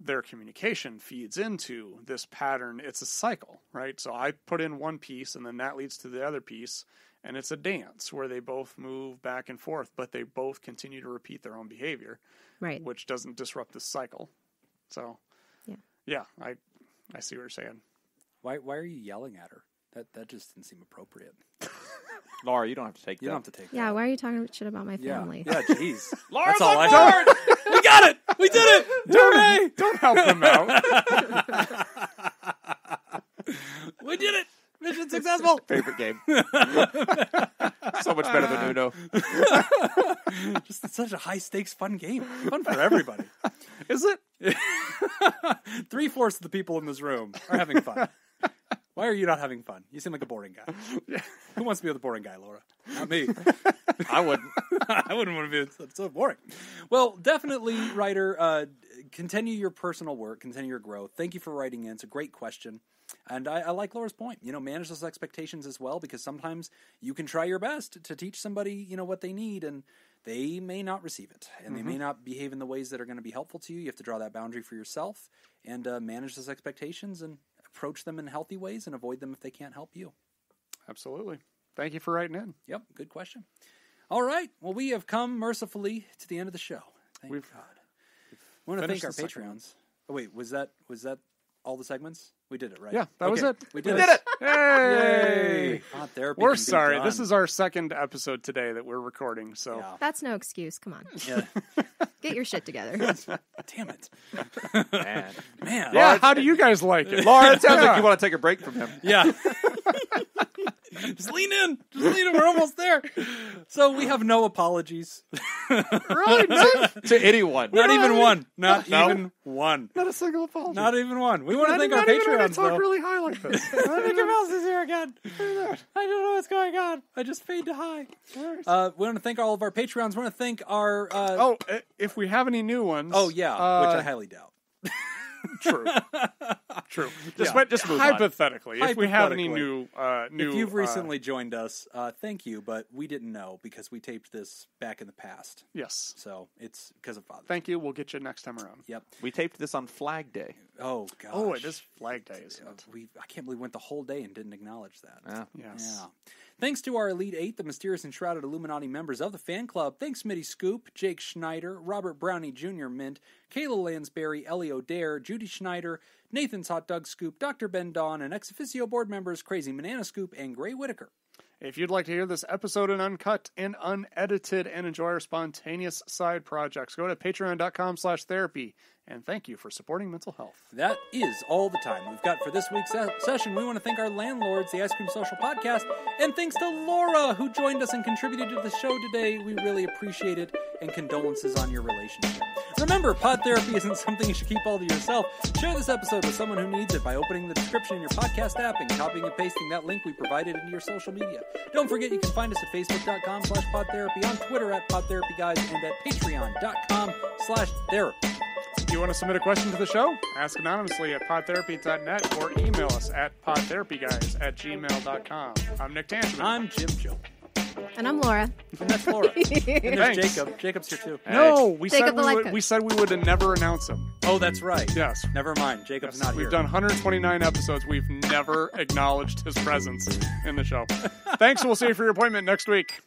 their communication feeds into this pattern. It's a cycle, right? So I put in one piece and then that leads to the other piece. And it's a dance where they both move back and forth, but they both continue to repeat their own behavior. Right. Which doesn't disrupt this cycle. So, yeah, I see what you're saying. Why are you yelling at her? That just didn't seem appropriate. Laura, you don't have to take that. You don't have to take that. Yeah, why are you talking shit about my family? Yeah, jeez. Laura, that's all I heard. We got it! We did it! Don't help him out. We did it! Mission successful! Favorite game. So much better than Uno. Just such a high-stakes, fun game. Fun for everybody. Is it? 3/4 of the people in this room are having fun. Why are you not having fun? You seem like a boring guy. Who wants to be with a boring guy, Laura? Not me. I wouldn't. I wouldn't want to be. It's so boring. Well, definitely, writer, continue your personal work, continue your growth. Thank you for writing in. It's a great question. And I like Laura's point. Manage those expectations as well, because sometimes you can try your best to teach somebody, what they need, and they may not receive it, and they may not behave in the ways that are going to be helpful to you. You have to draw that boundary for yourself and manage those expectations and approach them in healthy ways and avoid them if they can't help you. Absolutely. Thank you for writing in. Yep, good question. All right. Well, we have come mercifully to the end of the show. Thank God. I want to thank our Patreons. Oh, wait, was that all the segments? We did it, right? Yeah, that was it. We did it. Yay! Therapy we're sorry. This is our second episode today that we're recording, so... Yeah. That's no excuse. Come on. Yeah. Get your shit together. Damn it. Man. Yeah, how do you guys like it? Laura, it sounds like you want to take a break from him. Yeah. Just lean in. We're almost there. So we have no apologies. Really? To anyone. Not even one. Not even one. Not a single apology. Not even one. We want to thank our Patreons, talk really high like this. Mickey Mouse is here again. I don't know what's going on. I just fade to high. We want to thank all of our Patreons. We want to thank our... if we have any new ones... Oh, yeah, which I highly doubt. True. Just move hypothetically, if we have any new, if you've recently joined us, thank you, but we didn't know because we taped this back in the past. Yes. So it's because of Father's Thank you. We'll get you next time around. Yep. We taped this on Flag Day. Oh, gosh. Oh, it is Flag Day, isn't it? I can't believe we went the whole day and didn't acknowledge that. Yes. Yeah. Thanks to our Elite Eight, the mysterious and shrouded Illuminati members of the fan club. Thanks, Mitty Scoop, Jake Schneider, Robert Brownie Jr. Mint, Kayla Lansbury, Ellie O'Dare, Judy Schneider, Nathan's Hot Dog Scoop, Dr. Ben Don, and ex officio board members Crazy Banana Scoop and Gray Whitaker. If you'd like to hear this episode in uncut and unedited and enjoy our spontaneous side projects, go to patreon.com/therapy. And thank you for supporting mental health. That is all the time we've got for this week's session. We want to thank our landlords, the Ice Cream Social Podcast, and thanks to Laura, who joined us and contributed to the show today. We really appreciate it, and condolences on your relationship. Remember, pod therapy isn't something you should keep all to yourself. Share this episode with someone who needs it by opening the description in your podcast app and copying and pasting that link we provided into your social media. Don't forget you can find us at facebook.com/podtherapy, on Twitter at PodTherapyGuys, and at patreon.com/therapy. If you want to submit a question to the show, ask anonymously at podtherapy.net or email us at podtherapyguys@gmail.com. I'm Nick Tanchman. I'm Jim Joe. And I'm Laura. And that's Laura. And there's Thanks. Jacob. Jacob's here too. No, we Jacob said the life coach. we said we would never announce him. Oh, that's right. Yes. Never mind. Jacob's not We've here. done 129 episodes. We've never acknowledged his presence in the show. Thanks. We'll see you for your appointment next week.